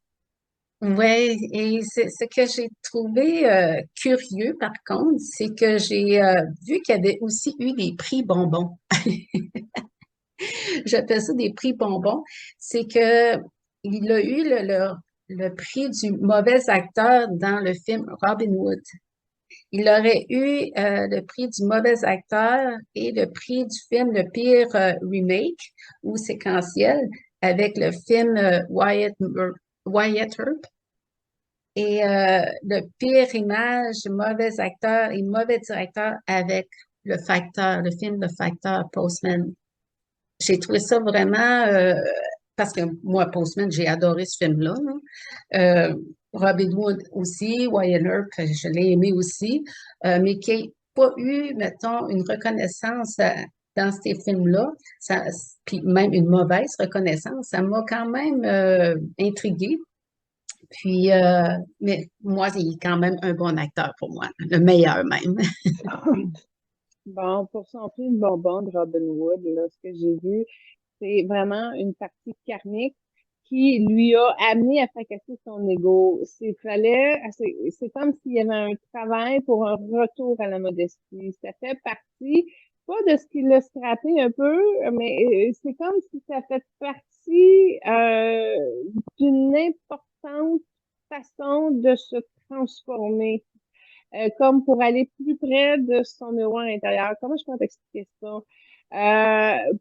ouais, et ce que j'ai trouvé curieux par contre, c'est que j'ai vu qu'il y avait aussi eu des prix bonbons. J'appelle ça des prix bonbons. C'est que il a eu le prix du mauvais acteur dans le film Robin Hood. Il aurait eu le prix du mauvais acteur et le prix du film le pire remake ou séquentiel avec le film Wyatt Earp. Et le pire image, mauvais acteur et mauvais directeur avec le film Le Facteur Postman. J'ai trouvé ça vraiment, parce que moi, Postman, j'ai adoré ce film-là, là. Robin Hood aussi, Wyatt Earp, je l'ai aimé aussi, mais qui n'a pas eu, mettons, une reconnaissance dans ces films-là, ça, puis même une mauvaise reconnaissance, ça m'a quand même intriguée. Puis, mais moi, il est quand même un bon acteur pour moi, le meilleur même. Bon, pour son prix de bonbon de Robin Hood, là, ce que j'ai vu, c'est vraiment une partie karmique qui lui a amené à fracasser son ego. C'est comme s'il y avait un travail pour un retour à la modestie. Ça fait partie, pas de ce qui l'a scrappé un peu, mais c'est comme si ça fait partie d'une importante façon de se transformer comme pour aller plus près de son miroir intérieur. Comment je peux t'expliquer ça?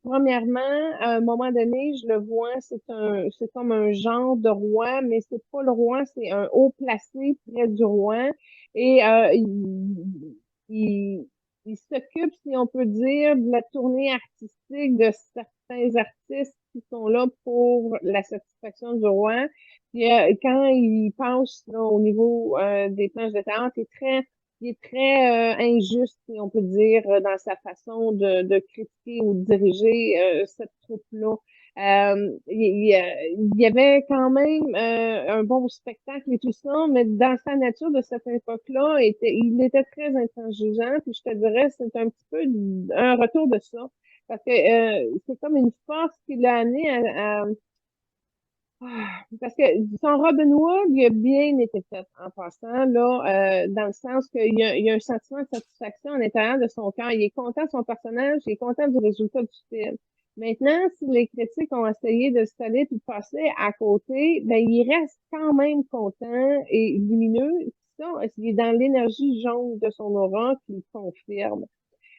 Premièrement, à un moment donné, je le vois, c'est comme un genre de roi, mais c'est pas le roi, c'est un haut placé près du roi. Et il, il s'occupe, si on peut dire, de la tournée artistique de certains artistes qui sont là pour la satisfaction du roi. Puis, quand il passe là, au niveau des planches de théâtre, il est très injuste, si on peut dire, dans sa façon de critiquer ou de diriger cette troupe-là. Il y avait quand même un bon spectacle et tout ça, mais dans sa nature de cette époque-là, il était très intransigeant, puis je te dirais, c'est un petit peu un retour de ça. Parce que c'est comme une force qui l'a amené parce que son Robin Hood, il a bien été fait en passant, là, dans le sens il y a un sentiment de satisfaction à l'intérieur de son cœur. Il est content de son personnage, il est content du résultat du film. Maintenant, si les critiques ont essayé de se coller puis de passer à côté, ben, il reste quand même content et lumineux. Ça, il est dans l'énergie jaune de son aura qui le confirme.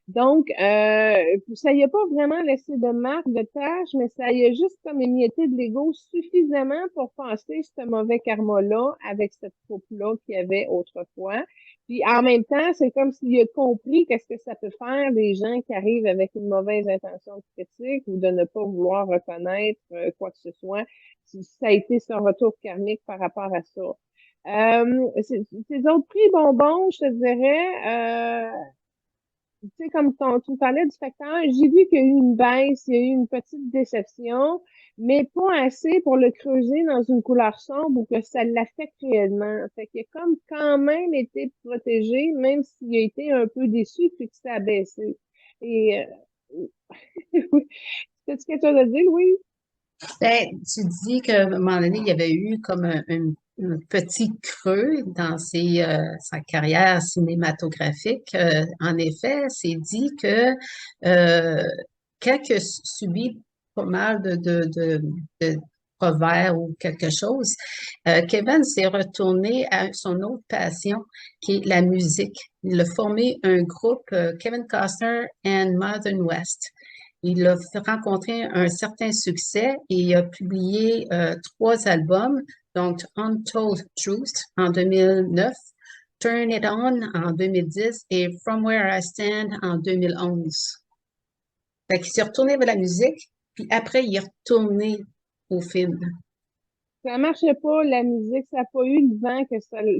Donc, ça y a pas vraiment laissé de marque, de tâche, mais ça y a juste comme émietté de l'ego suffisamment pour passer ce mauvais karma-là avec cette troupe-là qu'il y avait autrefois. Puis en même temps, c'est comme s'il a compris qu'est-ce que ça peut faire des gens qui arrivent avec une mauvaise intention de critique ou de ne pas vouloir reconnaître quoi que ce soit. Ça a été son retour karmique par rapport à ça. Ces autres prix bonbons, je te dirais, tu sais, comme tu me parlais du facteur, j'ai vu qu'il y a eu une baisse, il y a eu une petite déception, mais pas assez pour le creuser dans une couleur sombre ou que ça l'affecte réellement. Fait qu'il a comme quand même été protégé, même s'il a été un peu déçu puis que ça a baissé. Et oui. As-tu quelque chose à dire, Louis? Ben, tu dis qu'à un moment donné, il y avait eu comme un petit creux dans sa carrière cinématographique. En effet, c'est dit que euh, quand il a subi pas mal de revers ou quelque chose, Kevin s'est retourné à son autre passion, qui est la musique. Il a formé un groupe, Kevin Costner and Modern West. Il a rencontré un certain succès et il a publié 3 albums, donc Untold Truth en 2009, Turn It On en 2010 et From Where I Stand en 2011. Fait qu'il s'est retourné vers la musique, puis après, il est retourné au film. Ça marchait pas, la musique, ça n'a pas eu le vent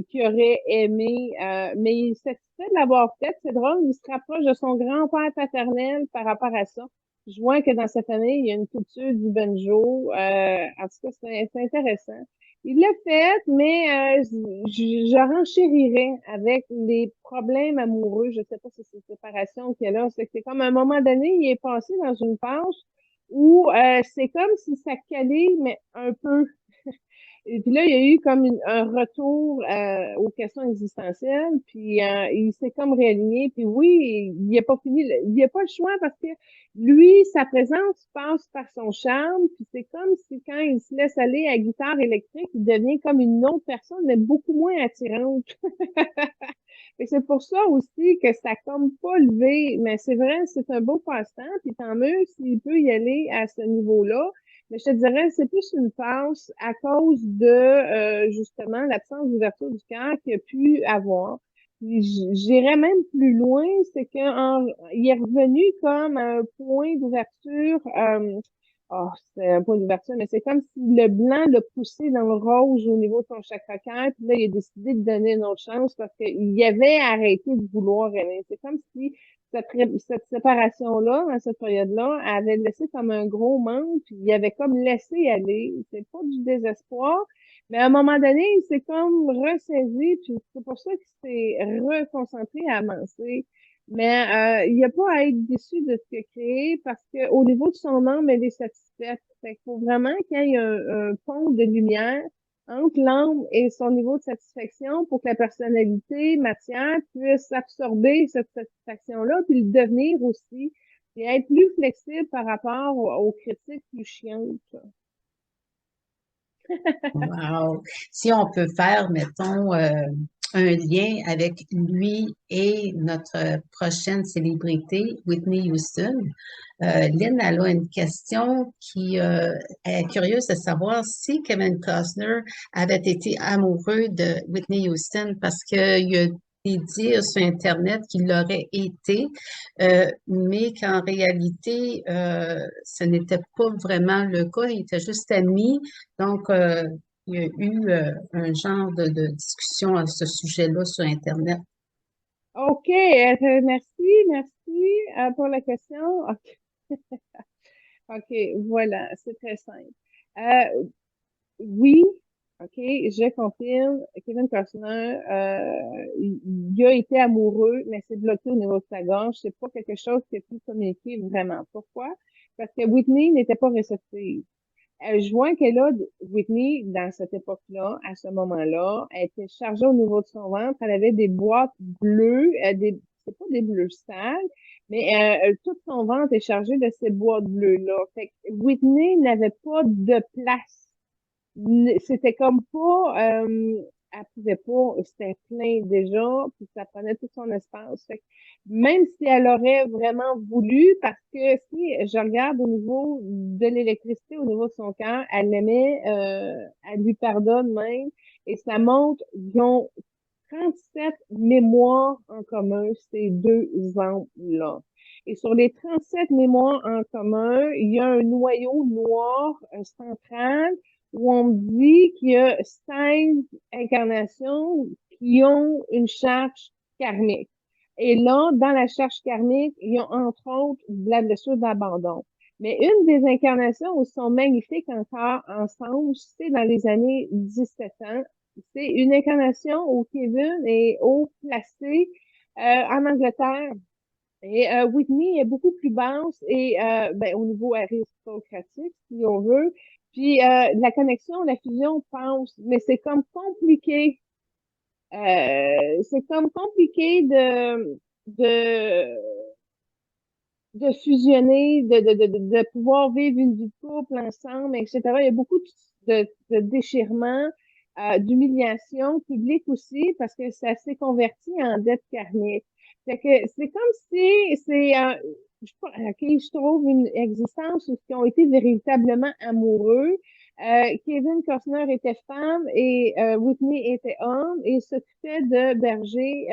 qu'il aurait aimé, mais il est satisfait de l'avoir fait. C'est drôle, il se rapproche de son grand-père paternel par rapport à ça. Je vois que dans sa famille, il y a une culture du banjo. En tout cas, c'est intéressant. Il l'a fait, mais je renchérirais avec les problèmes amoureux. Je sais pas si c'est une séparation qu'il y a là. C'est comme à un moment donné, il est passé dans une phase où c'est comme si ça calait, mais un peu. Et puis là, il y a eu comme un retour aux questions existentielles, puis il s'est comme réaligné, puis oui, il n'a pas fini, il n'y a pas le choix parce que lui, sa présence passe par son charme, puis c'est comme si quand il se laisse aller à guitare électrique, il devient comme une autre personne, mais beaucoup moins attirante. Et c'est pour ça aussi que ça comme pas levé, mais c'est vrai, c'est un beau passe-temps, puis tant mieux s'il peut y aller à ce niveau-là. Mais je te dirais, c'est plus une passe à cause de justement l'absence d'ouverture du cœur qu'il a pu avoir. Puis j'irais même plus loin, c'est qu'il est revenu comme à un point d'ouverture. C'est un point d'ouverture, mais c'est comme si le blanc l'a poussé dans le rouge au niveau de son chakra cœur, puis là, il a décidé de donner une autre chance parce qu'il avait arrêté de vouloir aimer. C'est comme si cette séparation-là, à cette période-là, avait laissé comme un gros manque, puis il avait comme laissé aller. C'est pas du désespoir, mais à un moment donné, il s'est comme ressaisi, puis c'est pour ça qu'il s'est reconcentré à avancer. Mais il n'y a pas à être déçu de ce qu'il a créé parce qu'au niveau de son âme, elle est satisfaite. Fait qu'il faut vraiment qu'il y ait un pont de lumière entre l'âme et son niveau de satisfaction pour que la personnalité matière puisse absorber cette satisfaction-là, puis le devenir aussi, et être plus flexible par rapport aux critiques plus chiantes. Wow. Si on peut faire, mettons, un lien avec lui et notre prochaine célébrité, Whitney Houston. Lynn, elle a une question qui est curieuse de savoir si Kevin Costner avait été amoureux de Whitney Houston parce qu'il y a des dires sur Internet qu'il l'aurait été, mais qu'en réalité, ce n'était pas vraiment le cas. Il était juste ami. Donc, il y a eu un genre de discussion à ce sujet-là sur Internet. OK, merci pour la question. OK, OK, voilà, c'est très simple. Euh, Oui, OK, je confirme. Kevin Costner, il a été amoureux, mais c'est bloqué au niveau de sa gorge. C'est pas quelque chose qui a pu communiquer vraiment. Pourquoi? Parce que Whitney n'était pas réceptive. Je vois que là, Whitney, dans cette époque-là, à ce moment-là, elle était chargée au niveau de son ventre. Elle avait des boîtes bleues, c'est pas des bleus sales, mais tout son ventre est chargé de ces boîtes bleues-là. Fait que Whitney n'avait pas de place, c'était comme pas, elle pouvait pas, c'était plein déjà, puis ça prenait tout son espace. Fait que même si elle aurait vraiment voulu, parce que si je regarde au niveau de l'électricité, au niveau de son cœur, elle l'aimait, elle lui pardonne même, et ça montre, ils ont 37 mémoires en commun, ces deux hommes-là. Et sur les 37 mémoires en commun, il y a un noyau noir central où on me dit qu'il y a 16 incarnations qui ont une charge karmique. Et là, dans la charge karmique, il y a entre autres de la blessure d'abandon. Mais une des incarnations où ils sont magnifiques encore ensemble, c'est dans les années 17 ans. C'est une incarnation où Kevin est haut placé en Angleterre. Et Whitney est beaucoup plus basse et ben, au niveau aristocratique, si on veut. Puis la connexion, la fusion passe, mais c'est comme compliqué de de fusionner, de pouvoir vivre une vie de couple ensemble, etc. Il y a beaucoup de déchirements, d'humiliation publique aussi, parce que ça s'est converti en dette karmique. Fait que c'est comme si je, sais pas, ok, je trouve une existence où ils ont été véritablement amoureux. Kevin Costner était femme et Whitney était homme et s'occupaient de berger.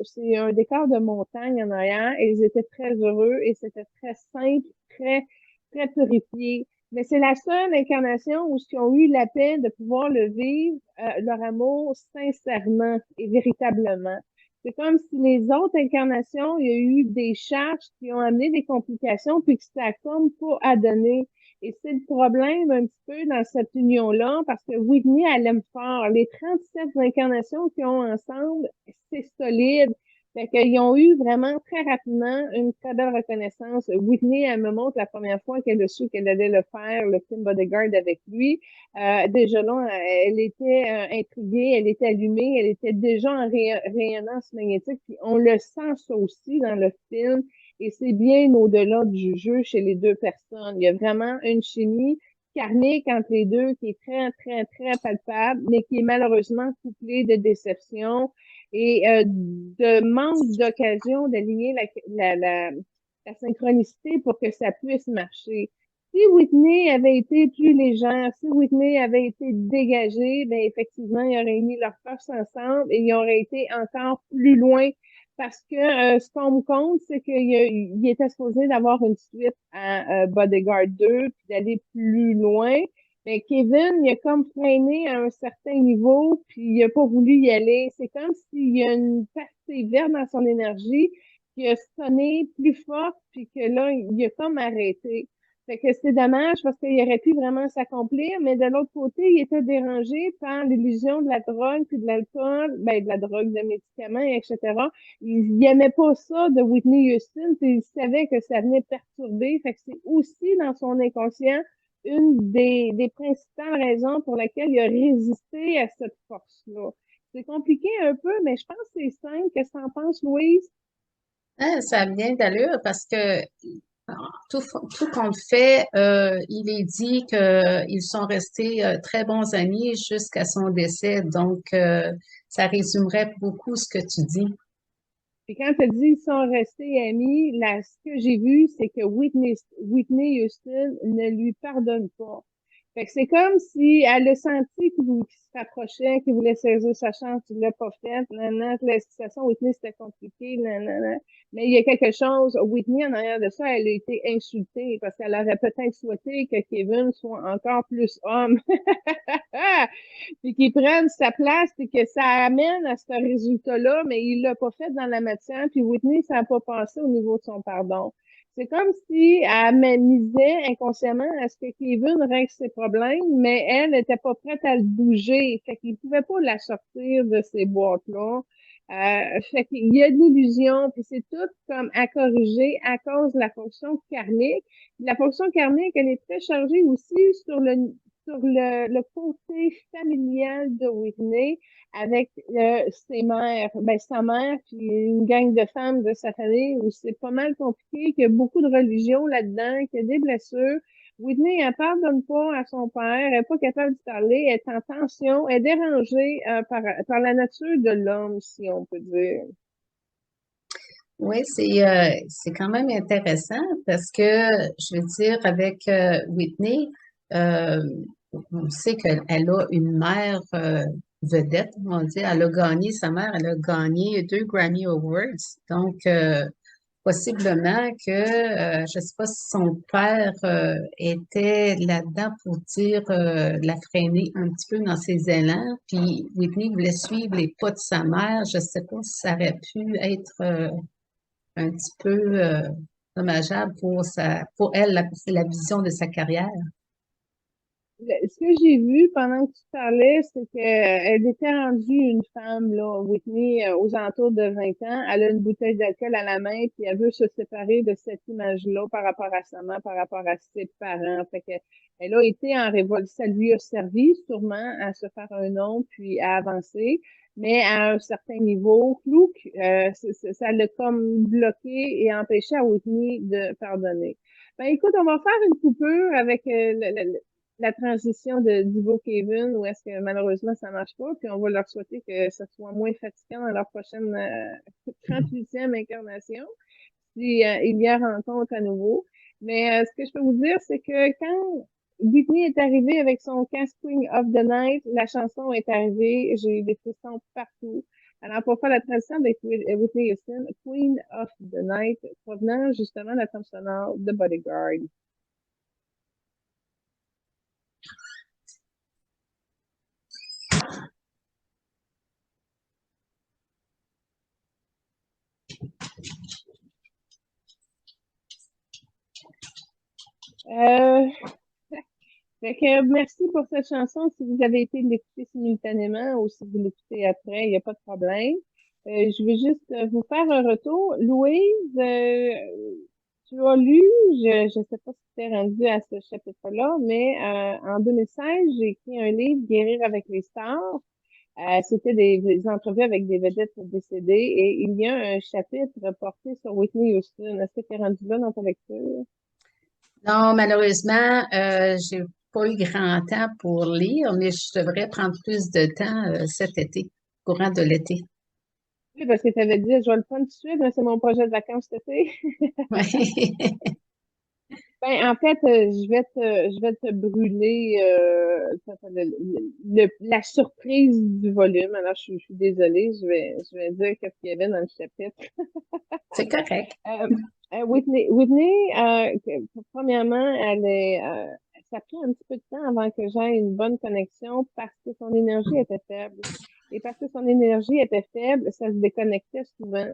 C'est un décor de montagne en arrière et ils étaient très heureux et c'était très simple, très, très purifié. Mais c'est la seule incarnation où ils ont eu la peine de pouvoir le vivre, leur amour sincèrement et véritablement. C'est comme si les autres incarnations, il y a eu des charges qui ont amené des complications puis que ça a comme pas à donner. Et c'est le problème un petit peu dans cette union-là, parce que Whitney, elle aime fort. Les 37 incarnations qu'ils ont ensemble, c'est solide. Fait qu'ils ont eu vraiment très rapidement une très belle reconnaissance. Whitney, elle me montre la première fois qu'elle a su qu'elle allait le faire, le film Bodyguard avec lui. Déjà là, elle était intriguée, elle était allumée, elle était déjà en rayonnance magnétique. Puis on le sent ça aussi dans le film. Et c'est bien au-delà du jeu chez les deux personnes. Il y a vraiment une chimie karmique entre les deux qui est très, très, très palpable, mais qui est malheureusement couplée de déception et de manque d'occasion d'aligner la synchronicité pour que ça puisse marcher. Si Whitney avait été plus légère, si Whitney avait été dégagée, ben effectivement, ils auraient mis leurs forces ensemble et ils auraient été encore plus loin parce que ce qu'on me compte, c'est qu'il était supposé d'avoir une suite à Bodyguard 2 puis d'aller plus loin. Mais Kevin, il a comme freiné à un certain niveau, puis il a pas voulu y aller. C'est comme s'il y a une partie verte dans son énergie qui a sonné plus fort, puis que là, il a comme arrêté. Fait que c'est dommage parce qu'il aurait pu vraiment s'accomplir, mais de l'autre côté, il était dérangé par l'illusion de la drogue, puis de l'alcool, ben de la drogue, de médicaments, etc. Il aimait pas ça de Whitney Houston, puis il savait que ça venait perturber. Fait que c'est aussi dans son inconscient une des principales raisons pour lesquelles il a résisté à cette force-là. C'est compliqué un peu, mais je pense que c'est simple. Qu'est-ce que t'en penses, Louise? Hein, ça a bien d'allure parce que tout, tout compte fait, il est dit qu'ils sont restés très bons amis jusqu'à son décès. Donc, ça résumerait beaucoup ce que tu dis. Et quand tu dis ils sont restés amis, là, ce que j'ai vu, c'est que Whitney Houston ne lui pardonne pas. Fait que c'est comme si elle a senti qu'il se rapprochait, qu'il voulait saisir sa chance, il l'a pas fait, la situation Whitney c'était compliqué, nanana. Mais il y a quelque chose, Whitney en arrière de ça, elle a été insultée parce qu'elle aurait peut-être souhaité que Kevin soit encore plus homme. Puis qu'il prenne sa place et que ça amène à ce résultat-là, mais il l'a pas fait dans la matière, puis Whitney, ça n'a pas passé au niveau de son pardon. C'est comme si elle misait inconsciemment à ce que Kevin règle ses problèmes, mais elle n'était pas prête à le bouger. Fait qu'il pouvait pas la sortir de ces boîtes-là. Fait qu'il y a de l'illusion, puis c'est tout comme à corriger à cause de la fonction karmique. La fonction karmique, elle est très chargée aussi sur le côté familial de Whitney avec ses mères, ben sa mère puis une gang de femmes de sa famille où c'est pas mal compliqué, qu'il y a beaucoup de religion là-dedans, qu'il y a des blessures. Whitney, elle pardonne pas à son père, elle est pas capable de parler, elle est en tension, elle est dérangée par la nature de l'homme, si on peut dire. Oui, c'est quand même intéressant parce que, je veux dire, avec Whitney, euh, on sait qu'elle a une mère vedette, on dit. Elle a gagné, sa mère, elle a gagné 2 Grammy Awards. Donc, possiblement que, je ne sais pas si son père était là-dedans pour dire, la freiner un petit peu dans ses élans. Puis Whitney voulait suivre les pas de sa mère. Je ne sais pas si ça aurait pu être un petit peu dommageable pour elle, c'est la vision de sa carrière. Ce que j'ai vu pendant que tu parlais, c'est qu'elle était rendue une femme, là, Whitney, aux alentours de 20 ans. Elle a une bouteille d'alcool à la main, puis elle veut se séparer de cette image-là par rapport à sa mère, par rapport à ses parents. Fait que, elle a été en révolte. Ça lui a servi sûrement à se faire un nom, puis à avancer. Mais à un certain niveau, Clouk, ça l'a comme bloqué et empêché à Whitney de pardonner. Ben écoute, on va faire une coupure avec la transition de Divo Kevin, où est-ce que malheureusement ça marche pas, puis on va leur souhaiter que ça soit moins fatigant dans leur prochaine 38e incarnation, si il y a rencontre à nouveau. Mais ce que je peux vous dire, c'est que quand Whitney est arrivée avec son Cast Queen of the Night, la chanson est arrivée, j'ai eu des frissons partout. Alors, pour faire la transition avec Whitney Houston, Queen of the Night, provenant justement de la trame sonore de Bodyguard. Euh, Fait que merci pour cette chanson. Si vous avez été l'écouter simultanément ou si vous l'écoutez après, il n'y a pas de problème. Je vais juste vous faire un retour. Louise, tu as lu, je ne sais pas si tu es rendu à ce chapitre-là, mais en 2016, j'ai écrit un livre, Guérir avec les stars. C'était des entrevues avec des vedettes décédées et il y a un chapitre porté sur Whitney Houston. Est-ce que tu es rendu là dans ta lecture? Non, malheureusement, j'ai pas eu grand temps pour lire, mais je devrais prendre plus de temps cet été, courant de l'été. Oui, parce que tu avais dit, je vais le prendre tout de suite, mais c'est mon projet de vacances cet été. Oui. Ben, en fait, je vais te brûler la surprise du volume. Alors, je suis désolée, je vais dire qu'est-ce qu'il y avait dans le chapitre. C'est correct. Euh, Whitney, premièrement, ça a pris un petit peu de temps avant que j'aie une bonne connexion parce que son énergie était faible. Et parce que son énergie était faible, ça se déconnectait souvent.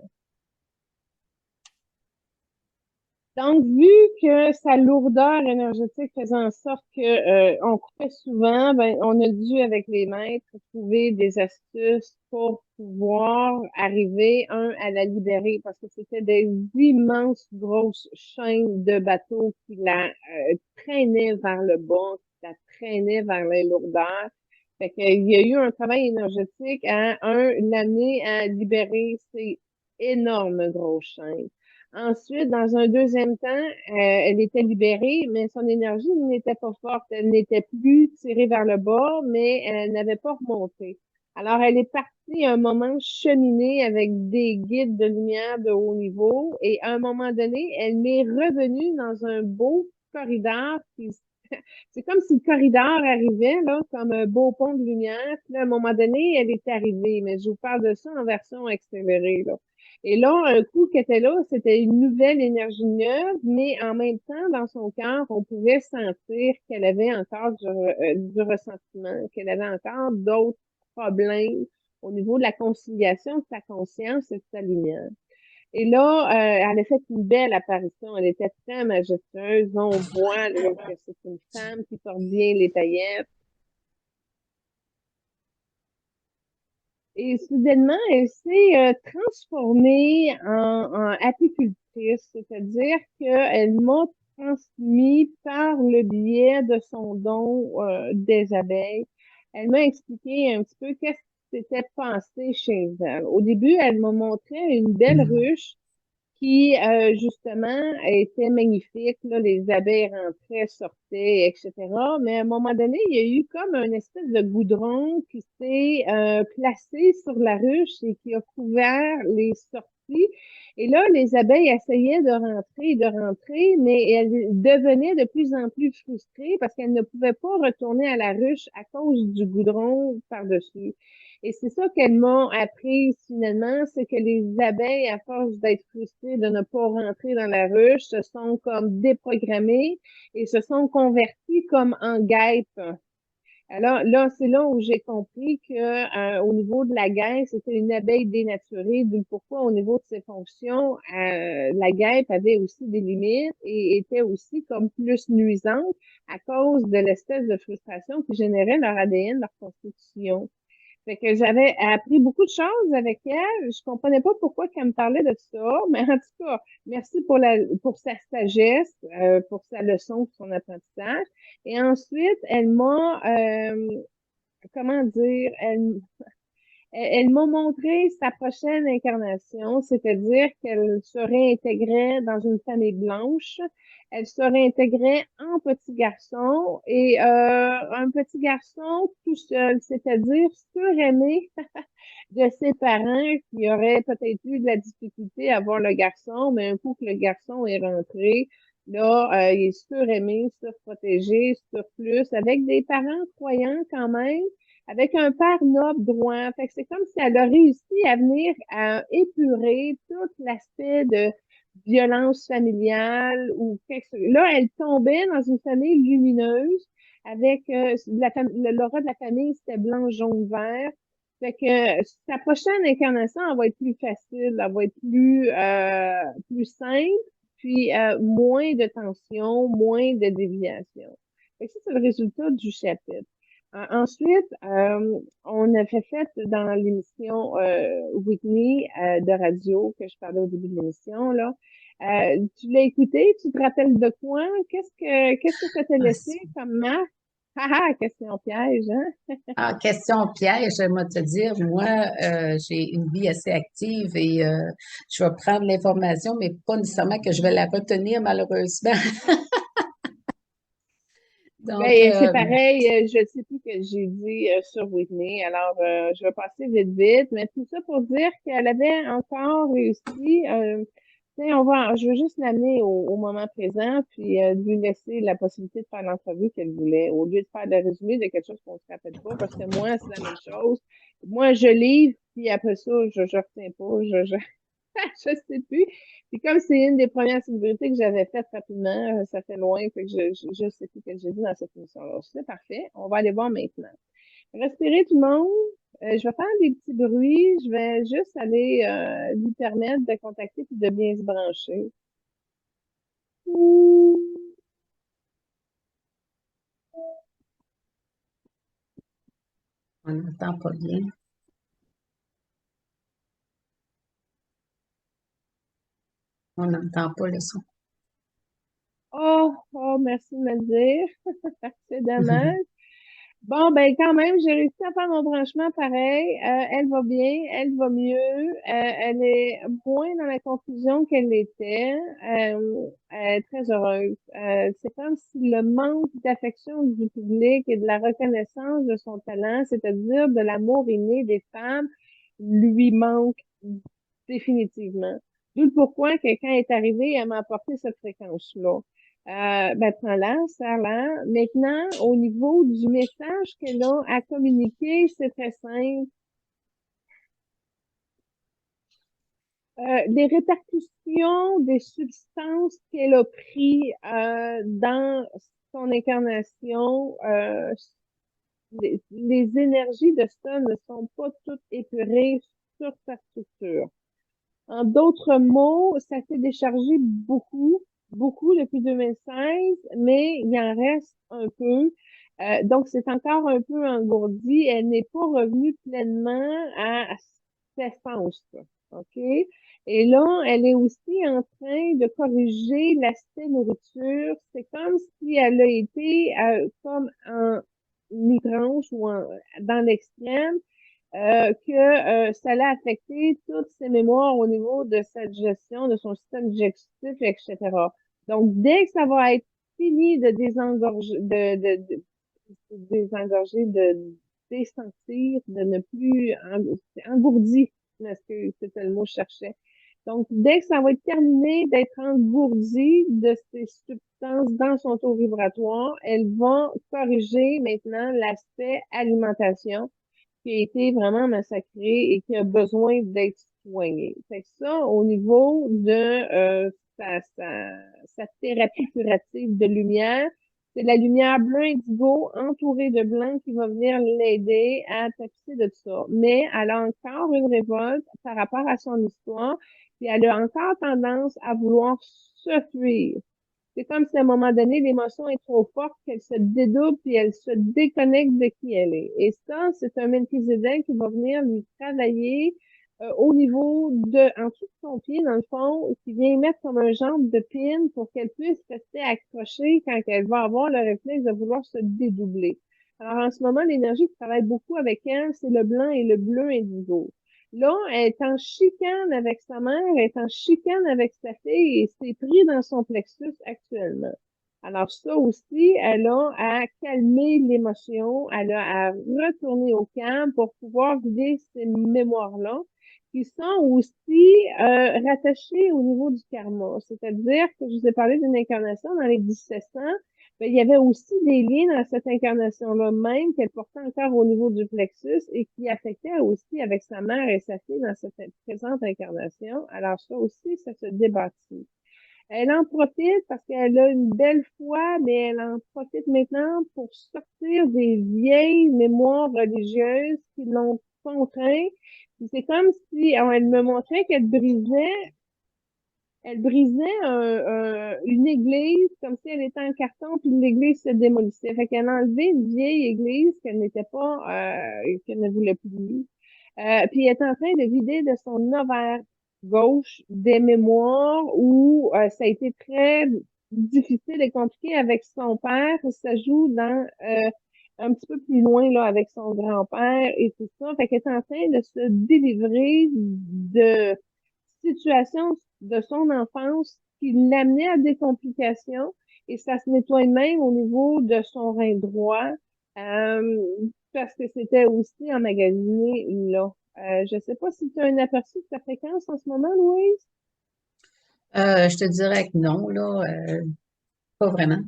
Donc, vu que sa lourdeur énergétique faisait en sorte que on coupait souvent, ben, on a dû, avec les maîtres, trouver des astuces pour pouvoir arriver, à la libérer, parce que c'était des immenses grosses chaînes de bateaux qui la traînaient vers le bas, qui la traînaient vers les lourdeurs. Fait qu'il y a eu un travail énergétique l'année à libérer ces énormes grosses chaînes. Ensuite, dans un deuxième temps, elle était libérée, mais son énergie n'était pas forte. Elle n'était plus tirée vers le bas, mais elle n'avait pas remonté. Alors, elle est partie à un moment cheminer avec des guides de lumière de haut niveau et à un moment donné, elle m'est revenue dans un beau corridor c'est comme si le corridor arrivait, là, comme un beau pont de lumière. Puis là, à un moment donné, elle est arrivée. Mais je vous parle de ça en version accélérée, là. Et là, un coup qu'elle était là, c'était une nouvelle énergie neuve, mais en même temps, dans son cœur, on pouvait sentir qu'elle avait encore du ressentiment, qu'elle avait encore d'autres problèmes au niveau de la conciliation de sa conscience et de sa lumière. Et là, elle a fait une belle apparition. Elle était très majestueuse. On voit là, que c'est une femme qui porte bien les paillettes. Et soudainement, elle s'est transformée en apicultrice, c'est-à-dire qu'elle m'a transmis par le biais de son don des abeilles. Elle m'a expliqué un petit peu qu'est-ce qui s'était passé chez elle. Au début, elle m'a montré une belle ruche qui, justement, était magnifique. Là, les abeilles rentraient, sortaient, etc. Mais à un moment donné, il y a eu comme une espèce de goudron qui s'est placé sur la ruche et qui a couvert les sorties. Et là, les abeilles essayaient de rentrer, mais elles devenaient de plus en plus frustrées parce qu'elles ne pouvaient pas retourner à la ruche à cause du goudron par-dessus. Et c'est ça qu'elles m'ont appris finalement, c'est que les abeilles, à force d'être frustrées de ne pas rentrer dans la ruche, se sont comme déprogrammées et se sont converties comme en guêpes. Alors là, c'est là où j'ai compris que au niveau de la guêpe, c'était une abeille dénaturée, d'où pourquoi au niveau de ses fonctions, la guêpe avait aussi des limites et était aussi comme plus nuisante à cause de l'espèce de frustration qui générait leur ADN, leur constitution. Fait que j'avais appris beaucoup de choses avec elle. Je comprenais pas pourquoi qu'elle me parlait de ça, mais en tout cas, merci pour sa sagesse, pour sa leçon, pour son apprentissage. Et ensuite, elle m'a, comment dire, elle m'a montré sa prochaine incarnation, c'est-à-dire qu'elle se réintégrait dans une famille blanche. Elle se réintégrait en petit garçon et un petit garçon tout seul, c'est-à-dire suraimé de ses parents qui auraient peut-être eu de la difficulté à voir le garçon, mais un coup que le garçon est rentré, là, il est suraimé, surprotégé, surplus, avec des parents croyants quand même, avec un père noble droit. Fait que c'est comme si elle a réussi à venir à épurer tout l'aspect de violence familiale ou quelque chose. Là, elle tombait dans une famille lumineuse avec l'aura de la famille, c'était blanc, jaune, vert. Fait que sa prochaine incarnation, elle va être plus facile, elle va être plus simple, puis moins de tension, moins de déviation. Fait que ça, c'est le résultat du chapitre. Ensuite, on avait fait dans l'émission Whitney de radio que je parlais au début de l'émission, là. Tu l'as écouté, tu te rappelles de quoi? Qu'est-ce que ça t'a Ah, laissé comme marque? Ah, question piège, hein? question piège, j'aimerais te dire, moi, j'ai une vie assez active et je vais prendre l'information, mais pas nécessairement que je vais la retenir, malheureusement. Donc, Ben, c'est pareil, je sais plus que j'ai dit sur Whitney, alors je vais passer vite vite, mais tout ça pour dire qu'elle avait encore réussi. Tu sais, je veux juste l'amener au moment présent, puis lui laisser la possibilité de faire l'entrevue qu'elle voulait, au lieu de faire le résumé de quelque chose qu'on se rappelle pas, parce que moi, c'est la même chose. Moi, je livre, puis après ça, je retiens pas, je sais plus. Puis comme c'est une des premières célébrités que j'avais faites rapidement, ça fait loin, fait que je sais plus ce que j'ai dit dans cette émission-là. C'est parfait. On va aller voir maintenant. Respirez tout le monde. Je vais faire des petits bruits. Je vais juste aller lui permettre de contacter puis de bien se brancher. on n'entend pas bien. On n'entend pas le son. Oh, merci de me le dire. C'est dommage. Bon, ben quand même, j'ai réussi à faire mon branchement pareil. Elle va bien, elle va mieux. Elle est moins dans la confusion qu'elle l'était. Elle est très heureuse. C'est comme si le manque d'affection du public et de la reconnaissance de son talent, c'est-à-dire de l'amour inné des femmes, lui manque définitivement. D'où le pourquoi que quand elle est arrivée, elle m'a apporté cette fréquence-là. Ben, prends-la, serre-la. Maintenant, au niveau du message qu'elle a à communiquer, c'est très simple. Des répercussions des substances qu'elle a pris dans son incarnation, les énergies de ça ne sont pas toutes épurées sur sa structure. En d'autres mots, ça s'est déchargé beaucoup, beaucoup depuis 2016, mais il en reste un peu. Donc, c'est encore un peu engourdi. Elle n'est pas revenue pleinement à sa essence. OK? Et là, elle est aussi en train de corriger l'aspect nourriture. C'est comme si elle a été comme en mi-tranche ou dans l'extrême que ça l'a affecté toutes ses mémoires au niveau de sa digestion, de son système digestif, etc. Donc, dès que ça va être fini de désengorger, désengorger, de désentir, de ne plus engourdi, est-ce que c'était le mot que je cherchais. Donc, dès que ça va être terminé d'être engourdi de ces substances dans son taux vibratoire, elle va corriger maintenant l'aspect alimentation qui a été vraiment massacré et qui a besoin d'être soigné. Fait que ça, au niveau de sa thérapie curative de lumière, C'est la lumière bleu indigo entourée de blanc qui va venir l'aider à tapisser de tout ça. Mais elle a encore une révolte par rapport à son histoire, puis elle a encore tendance à vouloir se fuir. C'est comme si à un moment donné, l'émotion est trop forte, qu'elle se dédouble puis elle se déconnecte de qui elle est. Et ça, c'est un Melchizedek qui va venir lui travailler au niveau en dessous de son pied, dans le fond, qui vient mettre comme un genre de pin pour qu'elle puisse rester accrochée quand elle va avoir le réflexe de vouloir se dédoubler. Alors, en ce moment, l'énergie qui travaille beaucoup avec elle, c'est le blanc et le bleu indigo. Là, elle est en chicane avec sa mère, elle est en chicane avec sa fille et c'est pris dans son plexus actuellement. Alors ça aussi, elle a à calmer l'émotion, elle a à retourner au calme pour pouvoir vider ces mémoires-là qui sont aussi rattachées au niveau du karma. C'est-à-dire que je vous ai parlé d'une incarnation dans les 1700, ben, il y avait aussi des liens dans cette incarnation-là même qu'elle portait encore au niveau du plexus et qui affectait aussi avec sa mère et sa fille dans cette présente incarnation. Alors ça aussi, ça se débattit. Elle en profite parce qu'elle a une belle foi, mais elle en profite maintenant pour sortir des vieilles mémoires religieuses qui l'ont contraint. C'est comme si elle me montrait qu'elle brisait une église comme si elle était en carton, puis l'église se démolissait. Fait qu'elle a enlevé une vieille église qu'elle n'était pas, qu'elle ne voulait plus. Puis elle est en train de vider de son ovaire gauche des mémoires où ça a été très difficile et compliqué avec son père. Ça joue dans un petit peu plus loin là avec son grand-père et tout ça. Fait qu'elle est en train de se délivrer de situations de son enfance qui l'amenait à des complications et ça se nettoie même au niveau de son rein droit parce que c'était aussi emmagasiné là. Je sais pas si tu as un aperçu de sa fréquence en ce moment, Louise? Je te dirais que non, là, pas vraiment.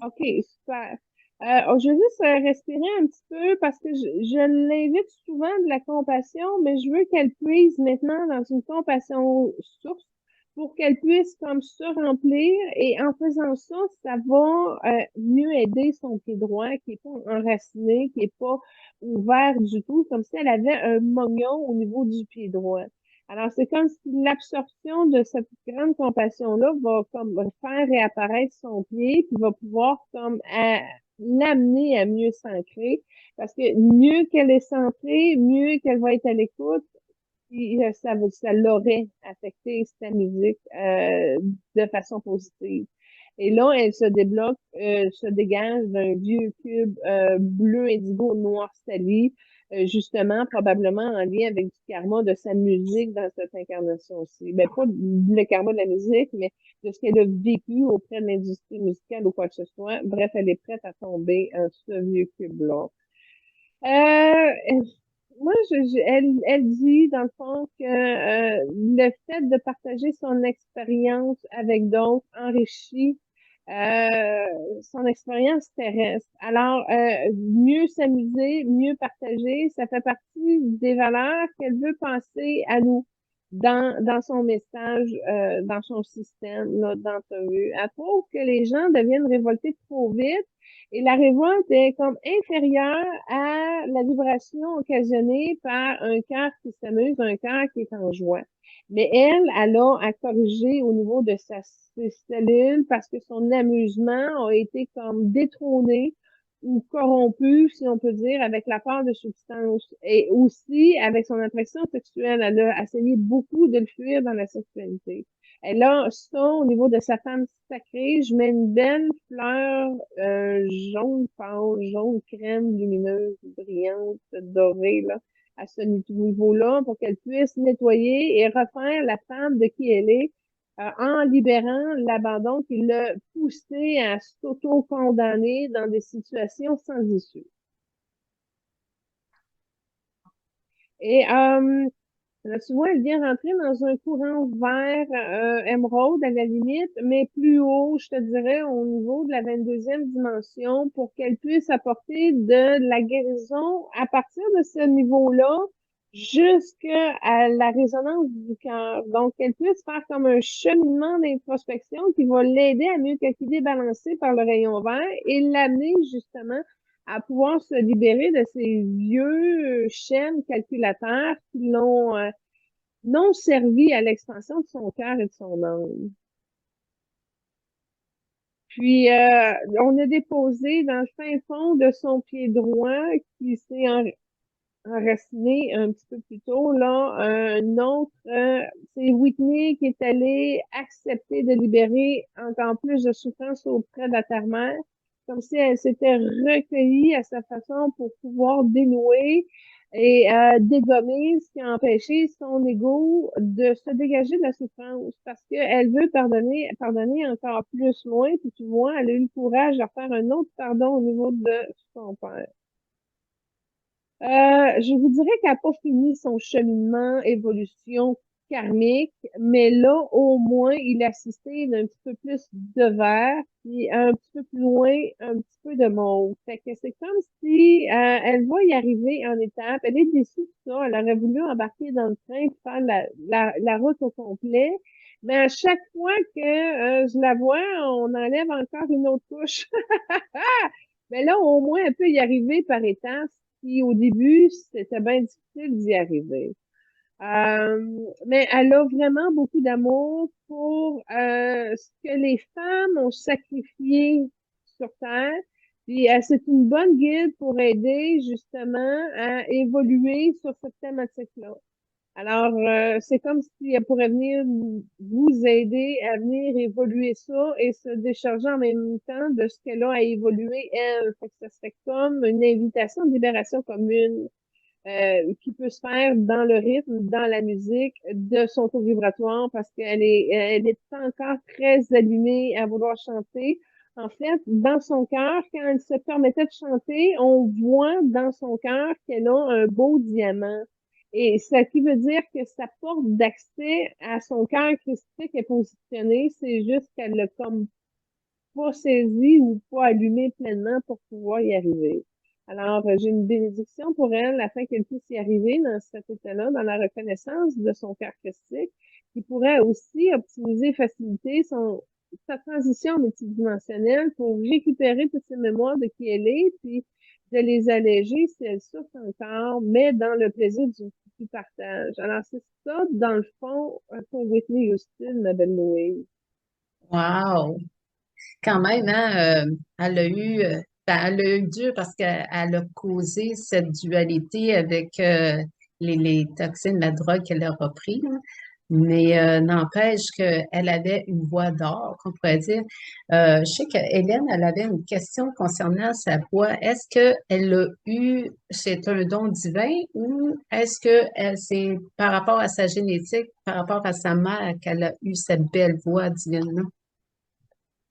OK, super. Je veux juste respirer un petit peu parce que je l'invite souvent de la compassion, mais je veux qu'elle puise maintenant dans une compassion source pour qu'elle puisse comme se remplir et en faisant ça, ça va mieux aider son pied droit qui est pas enraciné, qui est pas ouvert du tout, comme si elle avait un mognon au niveau du pied droit. Alors, c'est comme si l'absorption de cette grande compassion-là va comme faire réapparaître son pied, puis va pouvoir comme l'amener à mieux s'ancrer. Parce que mieux qu'elle est centrée, mieux qu'elle va être à l'écoute, puis ça l'aurait affecté sa musique de façon positive. Et là, elle se débloque, se dégage d'un vieux cube bleu indigo noir sali, justement, probablement en lien avec du karma de sa musique dans cette incarnation aussi. Ben, pas le karma de la musique, mais de ce qu'elle a vécu auprès de l'industrie musicale ou quoi que ce soit. Bref, elle est prête à tomber ce vieux cube-là. Moi, elle dit, dans le fond, que le fait de partager son expérience avec d'autres enrichit son expérience terrestre. Alors, mieux s'amuser, mieux partager, ça fait partie des valeurs qu'elle veut passer à nous dans son message, dans son système là, d'entrevue. Elle trouve que les gens deviennent révoltés trop vite et la révolte est comme inférieure à la vibration occasionnée par un cœur qui s'amuse, un cœur qui est en joie. Mais elle a à corriger au niveau de ses cellules parce que son amusement a été comme détrôné ou corrompu, si on peut dire, avec la part de substance. Et aussi, avec son attraction sexuelle, elle a essayé beaucoup de le fuir dans la sexualité. Elle a ça au niveau de sa femme sacrée. Je mets une belle fleur jaune pâle, jaune crème lumineuse, brillante, dorée, là, à ce niveau-là, pour qu'elle puisse nettoyer et refaire la femme de qui elle est, en libérant l'abandon qui l'a poussé à s'auto-condamner dans des situations sans issue. Et là, tu vois, elle vient rentrer dans un courant vert émeraude à la limite, mais plus haut, je te dirais, au niveau de la 22e dimension, pour qu'elle puisse apporter de la guérison à partir de ce niveau-là. jusqu'à la résonance du cœur. Donc, qu'elle puisse faire comme un cheminement d'introspection qui va l'aider à mieux calculer, balancer par le rayon vert et l'amener justement à pouvoir se libérer de ces vieux chaînes calculateurs qui l'ont non servi à l'expansion de son cœur et de son âme. Puis, on a déposé dans le fin fond de son pied droit qui s'est enraciné un petit peu plus tôt, là, un autre, c'est Whitney qui est allée accepter de libérer encore plus de souffrance auprès de la terre-mère, comme si elle s'était recueillie à sa façon pour pouvoir dénouer et dégommer ce qui a empêché son ego de se dégager de la souffrance parce qu'elle veut pardonner encore plus loin, puis tu vois, elle a eu le courage de faire un autre pardon au niveau de son père. Je vous dirais qu'elle n'a pas fini son cheminement, évolution karmique, mais là, au moins, il a assisté d'un petit peu plus de vert, puis un petit peu plus loin, un petit peu de mauve. Fait que c'est comme si elle va y arriver en étapes. Elle est déçue de ça. Elle aurait voulu embarquer dans le train et faire la route au complet. Mais à chaque fois que je la vois, on enlève encore une autre couche. Mais là, au moins, elle peut y arriver par étapes. Puis au début, c'était bien difficile d'y arriver. Mais elle a vraiment beaucoup d'amour pour ce que les femmes ont sacrifié sur Terre. Puis c'est une bonne guide pour aider justement à évoluer sur cette thématique-là. Alors, c'est comme si elle pourrait venir vous aider à venir évoluer ça et se décharger en même temps de ce qu'elle a à évoluer, elle. Fait que ça serait comme une invitation de libération commune qui peut se faire dans le rythme, dans la musique, de son taux vibratoire, parce elle est encore très allumée à vouloir chanter. En fait, dans son cœur, quand elle se permettait de chanter, on voit dans son cœur qu'elle a un beau diamant. Et ce qui veut dire que sa porte d'accès à son cœur christique est positionnée, c'est juste qu'elle l'a comme pas saisi ou pas allumé pleinement pour pouvoir y arriver. Alors, j'ai une bénédiction pour elle afin qu'elle puisse y arriver dans cet état-là, dans la reconnaissance de son cœur christique, qui pourrait aussi optimiser, faciliter sa transition multidimensionnelle pour récupérer toutes ses mémoires de qui elle est, puis de les alléger si elle souffre encore, mais dans le plaisir du partage. Alors, c'est ça, dans le fond, pour Whitney Houston, ma belle Louise. Wow! Quand même, hein, elle a eu dur parce qu'elle a causé cette dualité avec les toxines, la drogue qu'elle a repris, là. Mais n'empêche qu'elle avait une voix d'or, qu'on pourrait dire. Je sais que Hélène, elle avait une question concernant sa voix. Est-ce qu'elle a eu, c'est un don divin ou est-ce que c'est par rapport à sa génétique, par rapport à sa mère qu'elle a eu cette belle voix divine-là?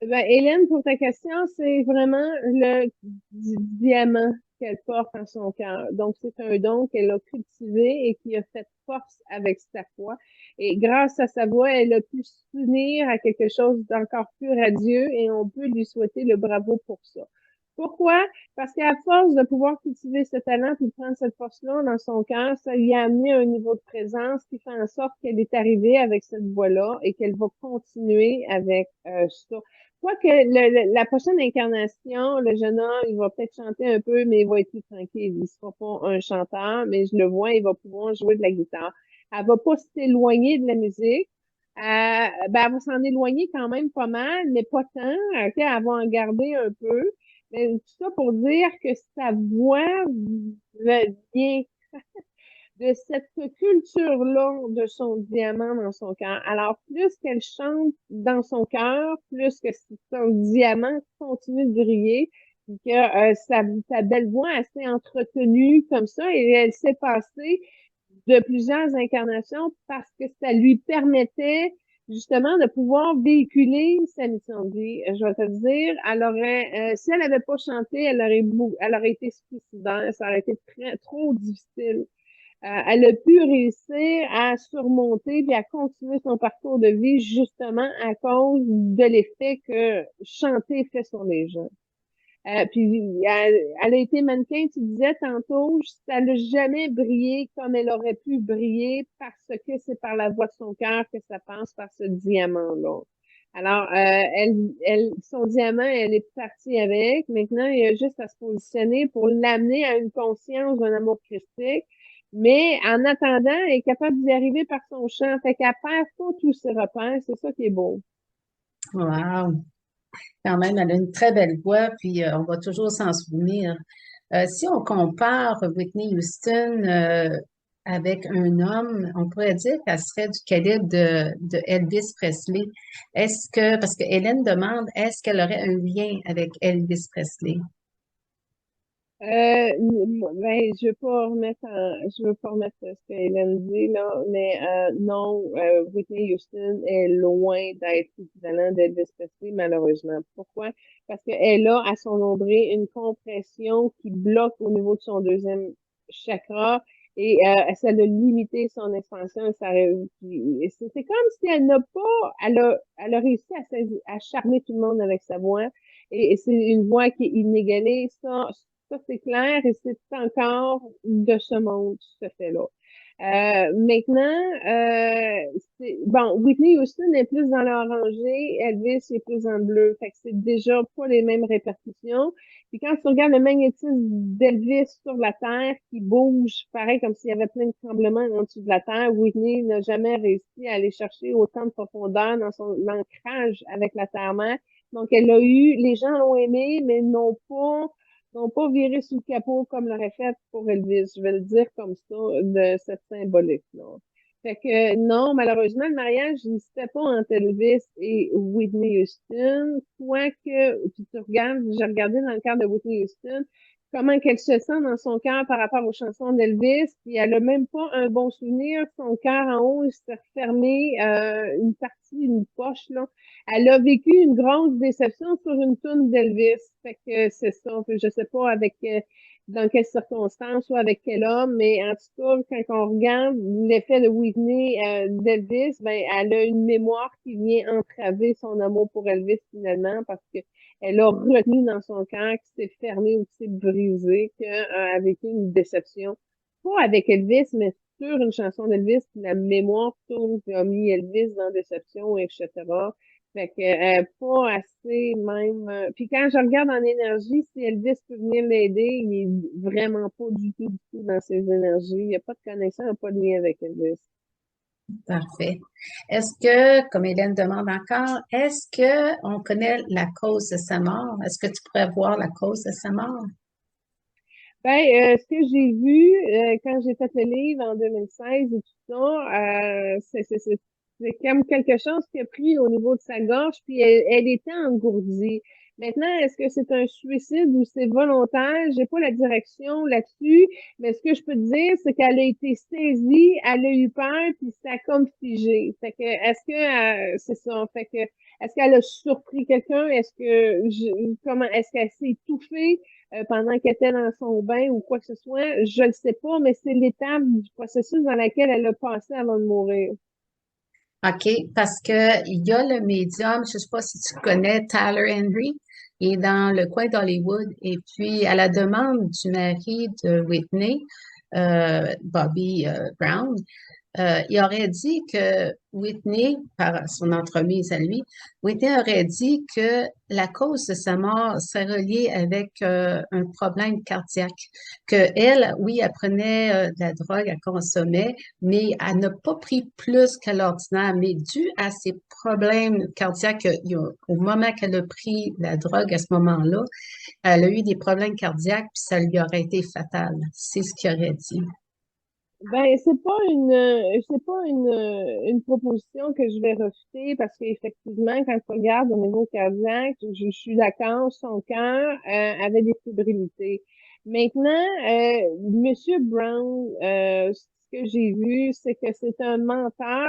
Ben, Hélène, pour ta question, c'est vraiment le diamant qu'elle porte en son cœur. Donc, c'est un don qu'elle a cultivé et qui a fait force avec sa foi. Et grâce à sa voix, elle a pu s'unir à quelque chose d'encore plus radieux et on peut lui souhaiter le bravo pour ça. Pourquoi? Parce qu'à force de pouvoir cultiver ce talent et prendre cette force-là dans son cœur, ça lui a amené un niveau de présence qui fait en sorte qu'elle est arrivée avec cette voix-là et qu'elle va continuer avec ça. Quoique la prochaine incarnation, le jeune homme, il va peut-être chanter un peu, mais il va être plus tranquille. Il sera pas un chanteur, mais je le vois, il va pouvoir jouer de la guitare. Elle va pas s'éloigner de la musique. Ben, elle va s'en éloigner quand même pas mal, mais pas tant. Ok, elle va en garder un peu. Mais tout ça pour dire que sa voix vient de cette culture-là de son diamant dans son cœur. Alors, plus qu'elle chante dans son cœur, plus que son diamant continue de briller, et que sa belle voix, elle s'est entretenue comme ça et elle s'est passée de plusieurs incarnations parce que ça lui permettait justement de pouvoir véhiculer sa mission de vie. Je vais te dire, si elle n'avait pas chanté, elle aurait été suicidaire, ça aurait été trop difficile. Elle a pu réussir à surmonter puis à continuer son parcours de vie justement à cause de l'effet que chanter fait sur les gens. Puis elle a été mannequin, tu disais tantôt, ça n'a jamais brillé comme elle aurait pu briller parce que c'est par la voix de son cœur que ça passe par ce diamant-là. Alors, son diamant, elle est partie avec. Maintenant, il y a juste à se positionner pour l'amener à une conscience d'un amour christique. Mais en attendant, elle est capable d'y arriver par son chant. Fait qu'elle perd pas tous ses repères. C'est ça qui est beau. Wow! Quand même, elle a une très belle voix, puis on va toujours s'en souvenir. Si on compare Whitney Houston avec un homme, on pourrait dire qu'elle serait du calibre de Elvis Presley. Parce que Hélène demande, est-ce qu'elle aurait un lien avec Elvis Presley? Ben, je veux pas remettre ce que Hélène dit, là, mais non, Whitney Houston est loin d'être l'équivalent d'Elvis Presley, malheureusement. Pourquoi? Parce qu'elle a à son nombril une compression qui bloque au niveau de son deuxième chakra et ça a limité son expansion. C'est comme si elle n'a pas, elle a réussi à charmer tout le monde avec sa voix. Et c'est une voix qui est inégalée. Ça, c'est clair et c'est encore de ce monde, ce fait-là. Maintenant, bon, Whitney Houston est plus dans l'orangé, Elvis est plus dans le bleu. Fait que c'est déjà pas les mêmes répercussions. Puis quand tu regardes le magnétisme d'Elvis sur la Terre qui bouge, pareil comme s'il y avait plein de tremblements en dessous de la Terre, Whitney n'a jamais réussi à aller chercher autant de profondeur dans son ancrage avec la Terre-mère. Donc, les gens l'ont aimé, mais n'ont pas viré sous le capot comme l'aurait fait pour Elvis. Je vais le dire comme ça, de cette symbolique-là. Fait que non, malheureusement, le mariage n'hésitait pas entre Elvis et Whitney Houston. Quoique, puis j'ai regardé dans le cadre de Whitney Houston, comment qu'elle se sent dans son cœur par rapport aux chansons d'Elvis, puis elle a même pas un bon souvenir. Son cœur en haut, il s'est refermé, une partie, une poche, là. Elle a vécu une grosse déception sur une tourne d'Elvis. Fait que c'est ça. Je sais pas dans quelles circonstances ou avec quel homme, mais en tout cas, quand on regarde l'effet de Whitney d'Elvis, ben, elle a une mémoire qui vient entraver son amour pour Elvis finalement parce que elle a retenu dans son cœur qui s'est fermé ou qui s'est brisé, qu'elle a vécu une déception. Pas avec Elvis, mais sur une chanson d'Elvis, puis la mémoire tourne, puis a mis Elvis dans déception, etc. Fait que pas assez même. Puis quand je regarde en énergie, si Elvis peut venir l'aider, il est vraiment pas du tout dans ses énergies. Il n'y a pas de connexion, il n'y a pas de lien avec Elvis. Parfait. Est-ce que, comme Hélène demande encore, est-ce que on connaît la cause de sa mort? Est-ce que tu pourrais voir la cause de sa mort? Ben, ce que j'ai vu quand j'ai fait le livre en 2016 et tout ça, c'est comme quelque chose qui a pris au niveau de sa gorge, puis elle était engourdie. Maintenant, est-ce que c'est un suicide ou c'est volontaire? J'ai pas la direction là-dessus, mais ce que je peux te dire, c'est qu'elle a été saisie, elle a eu peur, puis ça a comme figé. Fait que, c'est ça, fait que, est-ce qu'elle a surpris quelqu'un? Est-ce qu'elle s'est étouffée? Pendant qu'elle était dans son bain ou quoi que ce soit, je ne sais pas, mais c'est l'étape du processus dans laquelle elle a passé avant de mourir. OK, parce que il y a le médium, je ne sais pas si tu connais Tyler Henry, il est dans le coin d'Hollywood, et puis à la demande du mari de Whitney, Bobby Brown, il aurait dit que Whitney, par son entremise à lui, Whitney aurait dit que la cause de sa mort serait reliée avec un problème cardiaque. Que elle, oui, elle prenait de la drogue, elle consommait, mais elle n'a pas pris plus qu'à l'ordinaire. Mais dû à ses problèmes cardiaques, au moment qu'elle a pris la drogue, à ce moment-là, elle a eu des problèmes cardiaques, puis ça lui aurait été fatal. C'est ce qu'il aurait dit. Ben, c'est pas une proposition que je vais refuter parce qu'effectivement, quand tu regardes au niveau cardiaque, je suis d'accord, son cœur avait des fébrilités. Maintenant, Monsieur Brown, ce que j'ai vu, c'est que c'est un menteur.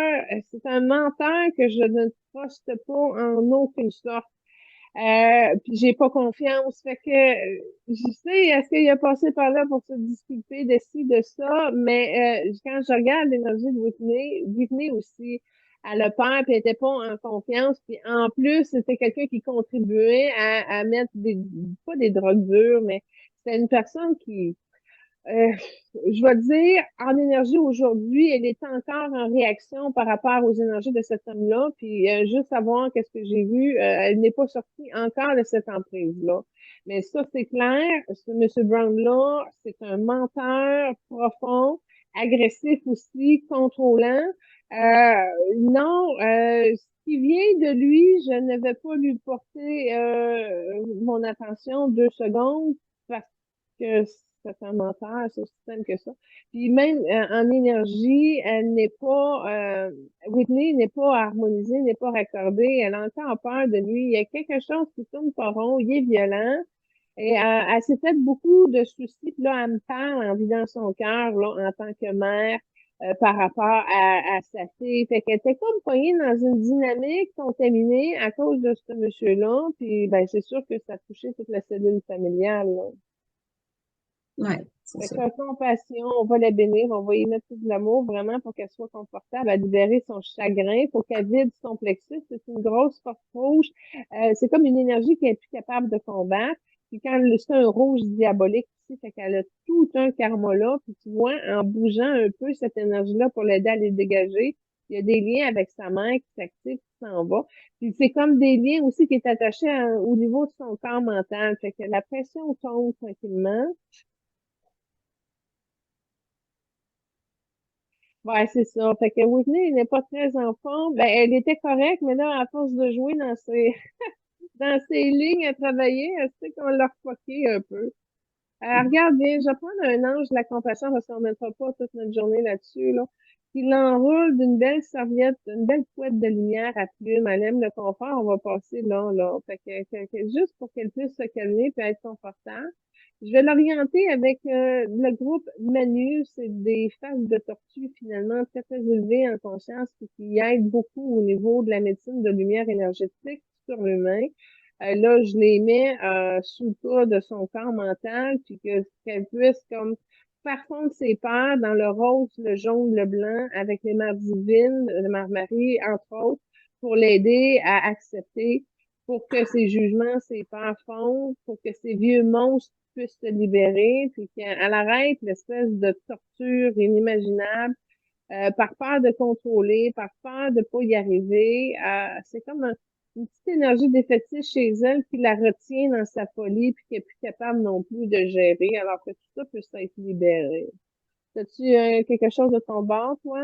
C'est un menteur que je ne truste pas en aucune sorte. Puis j'ai pas confiance. Fait que je sais, est-ce qu'il a passé par là pour se disculper de ci, de ça, mais quand je regarde l'énergie de Whitney aussi, elle a peur, puis elle était pas en confiance. Puis en plus, c'était quelqu'un qui contribuait à mettre pas des drogues dures, mais c'était une personne qui, euh, je vais dire, en énergie aujourd'hui, elle est encore en réaction par rapport aux énergies de cet homme-là. Puis juste savoir qu'est-ce que j'ai vu, elle n'est pas sortie encore de cette emprise-là. Mais ça, c'est clair, ce M. Brown-là, c'est un menteur profond, agressif aussi, contrôlant. Non, ce qui vient de lui, je ne vais pas lui porter mon attention 2 secondes parce que c'est un menteur, c'est aussi simple que ça. Puis même en énergie, elle n'est pas, Whitney n'est pas harmonisée, n'est pas raccordée, elle a encore peur de lui. Il y a quelque chose qui tourne pas rond, il est violent. Et elle s'est fait beaucoup de soucis. Puis là, elle me parle en vidant son cœur, là, en tant que mère, par rapport à sa fille. Fait qu'elle était comme poignée dans une dynamique contaminée à cause de ce monsieur-là. Puis, ben, c'est sûr que ça a touché toute la cellule familiale, là. Ouais, c'est Fait sûr. que compassion, on va la bénir, on va y mettre tout de l'amour vraiment pour qu'elle soit confortable à libérer son chagrin, pour qu'elle vide son plexus. C'est une grosse force rouge. C'est comme une énergie qu'elle est plus capable de combattre. Puis quand c'est un rouge diabolique ici, fait qu'elle a tout un karma là. Puis tu vois, en bougeant un peu cette énergie-là pour l'aider à les dégager, il y a des liens avec sa mère qui s'activent, qui s'en va. Puis c'est comme des liens aussi qui est attaché au niveau de son corps mental. Fait que la pression tombe tranquillement. Ouais, c'est ça. Fait que Whitney elle n'est pas très en forme. Ben, elle était correcte, mais là, à force de jouer dans dans ses lignes à travailler, elle sait qu'on l'a refoqué un peu. Regarde bien, je vais prendre un ange de la compassion parce qu'on ne mettra pas toute notre journée là-dessus, là. Puis l'enroule d'une belle serviette, une belle couette de lumière à plumes. Elle aime le confort, on va passer là, là. Fait juste pour qu'elle puisse se calmer et être confortable. Je vais l'orienter avec le groupe Manu. C'est des faces de tortue finalement très, très élevées en conscience et qui aident beaucoup au niveau de la médecine de lumière énergétique sur l'humain. Là, je les mets sous le poids de son corps mental, puis qu'elle puisse comme faire fondre ses peurs dans le rose, le jaune, le blanc, avec les mères divines, le Mère Marie, entre autres, pour l'aider à accepter, pour que ses jugements, ses peurs fondent, pour que ces vieux monstres puissent se libérer, puis qu'elle arrête l'espèce de torture inimaginable par peur de contrôler, par peur de pas y arriver. C'est comme une petite énergie défaitiste chez elle qui la retient dans sa folie puis qui est plus capable non plus de gérer, alors que tout ça peut s'être libéré. As-tu quelque chose de ton bord, toi?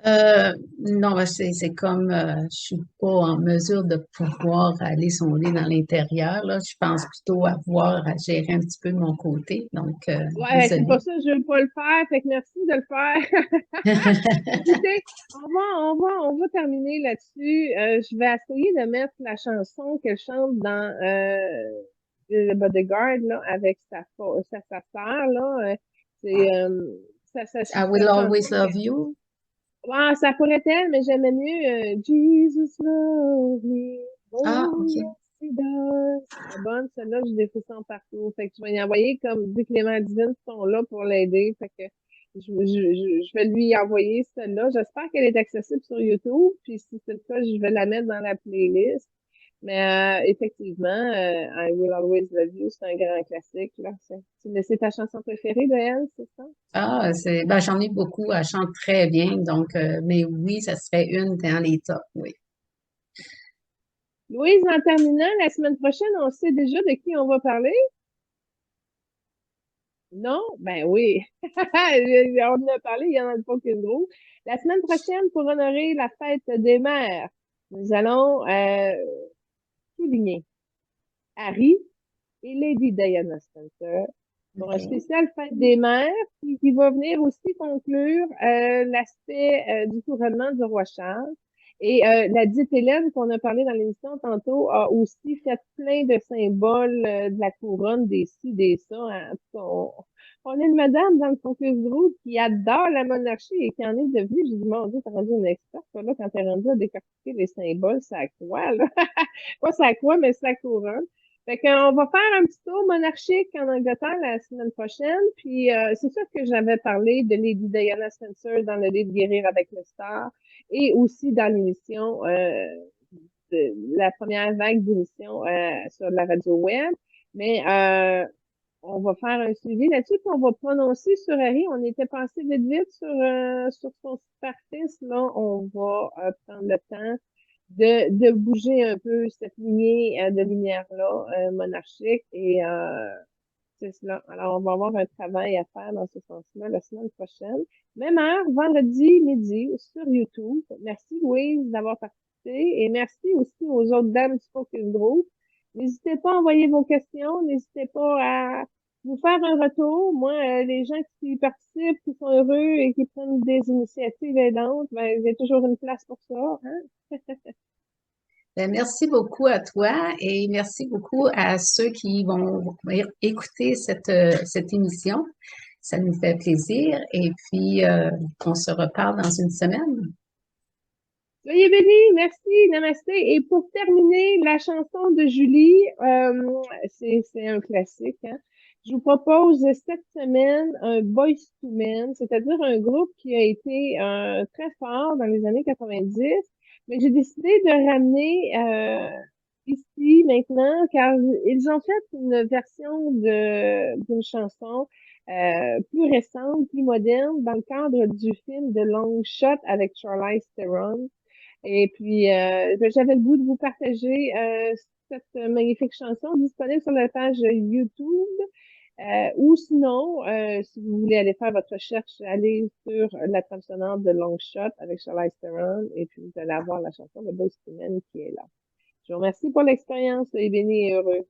Non, ben, c'est comme je suis pas en mesure de pouvoir aller sonder dans l'intérieur, là. Je pense plutôt avoir à gérer un petit peu de mon côté. Donc, Ouais, c'est désolée. pour ça que je veux pas le faire, fait que merci de le faire. Écoutez, on va terminer là-dessus. Je vais essayer de mettre la chanson qu'elle chante dans le Bodyguard là, avec sa sœur là. C'est I will cette always chanson. love you. Ouais, ça pourrait être, mais j'aimais mieux Jesus love me. Ah, Oh OK. yes, he does. C'est bonne, celle-là, j'ai des frissons partout. Fait que je vais y envoyer comme vu que les mains divines sont là pour l'aider. Fait que je vais lui envoyer celle-là. J'espère qu'elle est accessible sur YouTube. Puis si c'est le cas, je vais la mettre dans la playlist. Mais effectivement, I Will Always Love You, c'est un grand classique. Là. C'est ta chanson préférée de elle, c'est ça? Ah, ben, j'en ai beaucoup. Elle chante très bien. Donc, mais oui, ça serait une dans les tops, oui. Louise, en terminant, la semaine prochaine, on sait déjà de qui on va parler? Non? Ben oui. On en a parlé, il y en a pas qu'une drôle. La semaine prochaine, pour honorer la fête des mères, nous allons souligner Harry et Lady Diana Spencer pour un OK. spécial fête des mères qui va venir aussi conclure l'aspect du couronnement du roi Charles. Et la dite Hélène qu'on a parlé dans l'émission tantôt a aussi fait plein de symboles de la couronne, des ci, des ça. Hein. En tout cas, on a une madame dans le Focus Group qui adore la monarchie et qui en est devenue, j'ai dit, mon Dieu, t'es rendue une experte, toi, là, quand t'es rendue à décortiquer les symboles, ça a quoi, là? Pas ça a quoi, mais ça couronne. Fait qu'on va faire un petit tour monarchique en Angleterre la semaine prochaine. Puis c'est sûr que j'avais parlé de Lady Diana Spencer dans le livre Guérir avec le star et aussi dans l'émission la première vague d'émissions sur la radio web. Mais on va faire un suivi là-dessus, puis on va prononcer sur Harry. On était passé vite vite sur son super-fils. Là, on va prendre le temps de bouger un peu cette lignée de lumière-là monarchique. Et c'est cela. Alors, on va avoir un travail à faire dans ce sens-là la semaine prochaine. Même heure, vendredi midi sur YouTube. Merci Louise d'avoir participé et merci aussi aux autres dames du Focus Group. N'hésitez pas à envoyer vos questions, n'hésitez pas à vous faire un retour. Moi, les gens qui participent, qui sont heureux et qui prennent des initiatives aidantes, ben, il y a toujours une place pour ça, hein? Ben, merci beaucoup à toi et merci beaucoup à ceux qui vont écouter cette émission. Ça nous fait plaisir et puis on se reparle dans une semaine. Soyez bénis, merci, namasté. Et pour terminer, la chanson de Julie, c'est un classique, hein. Je vous propose cette semaine un Boyz II Men, c'est-à-dire un groupe qui a été très fort dans les années 90, mais j'ai décidé de ramener ici maintenant, car ils ont fait une version d'une chanson plus récente, plus moderne, dans le cadre du film de Long Shot avec Charlize Theron. Et puis, ben, j'avais le goût de vous partager cette magnifique chanson disponible sur la page YouTube. Ou sinon, si vous voulez aller faire votre recherche, allez sur la trame sonore de Long Shot avec Charlize Theron et puis vous allez avoir la chanson de Boyz II Men qui est là. Je vous remercie pour l'expérience et béni et heureux.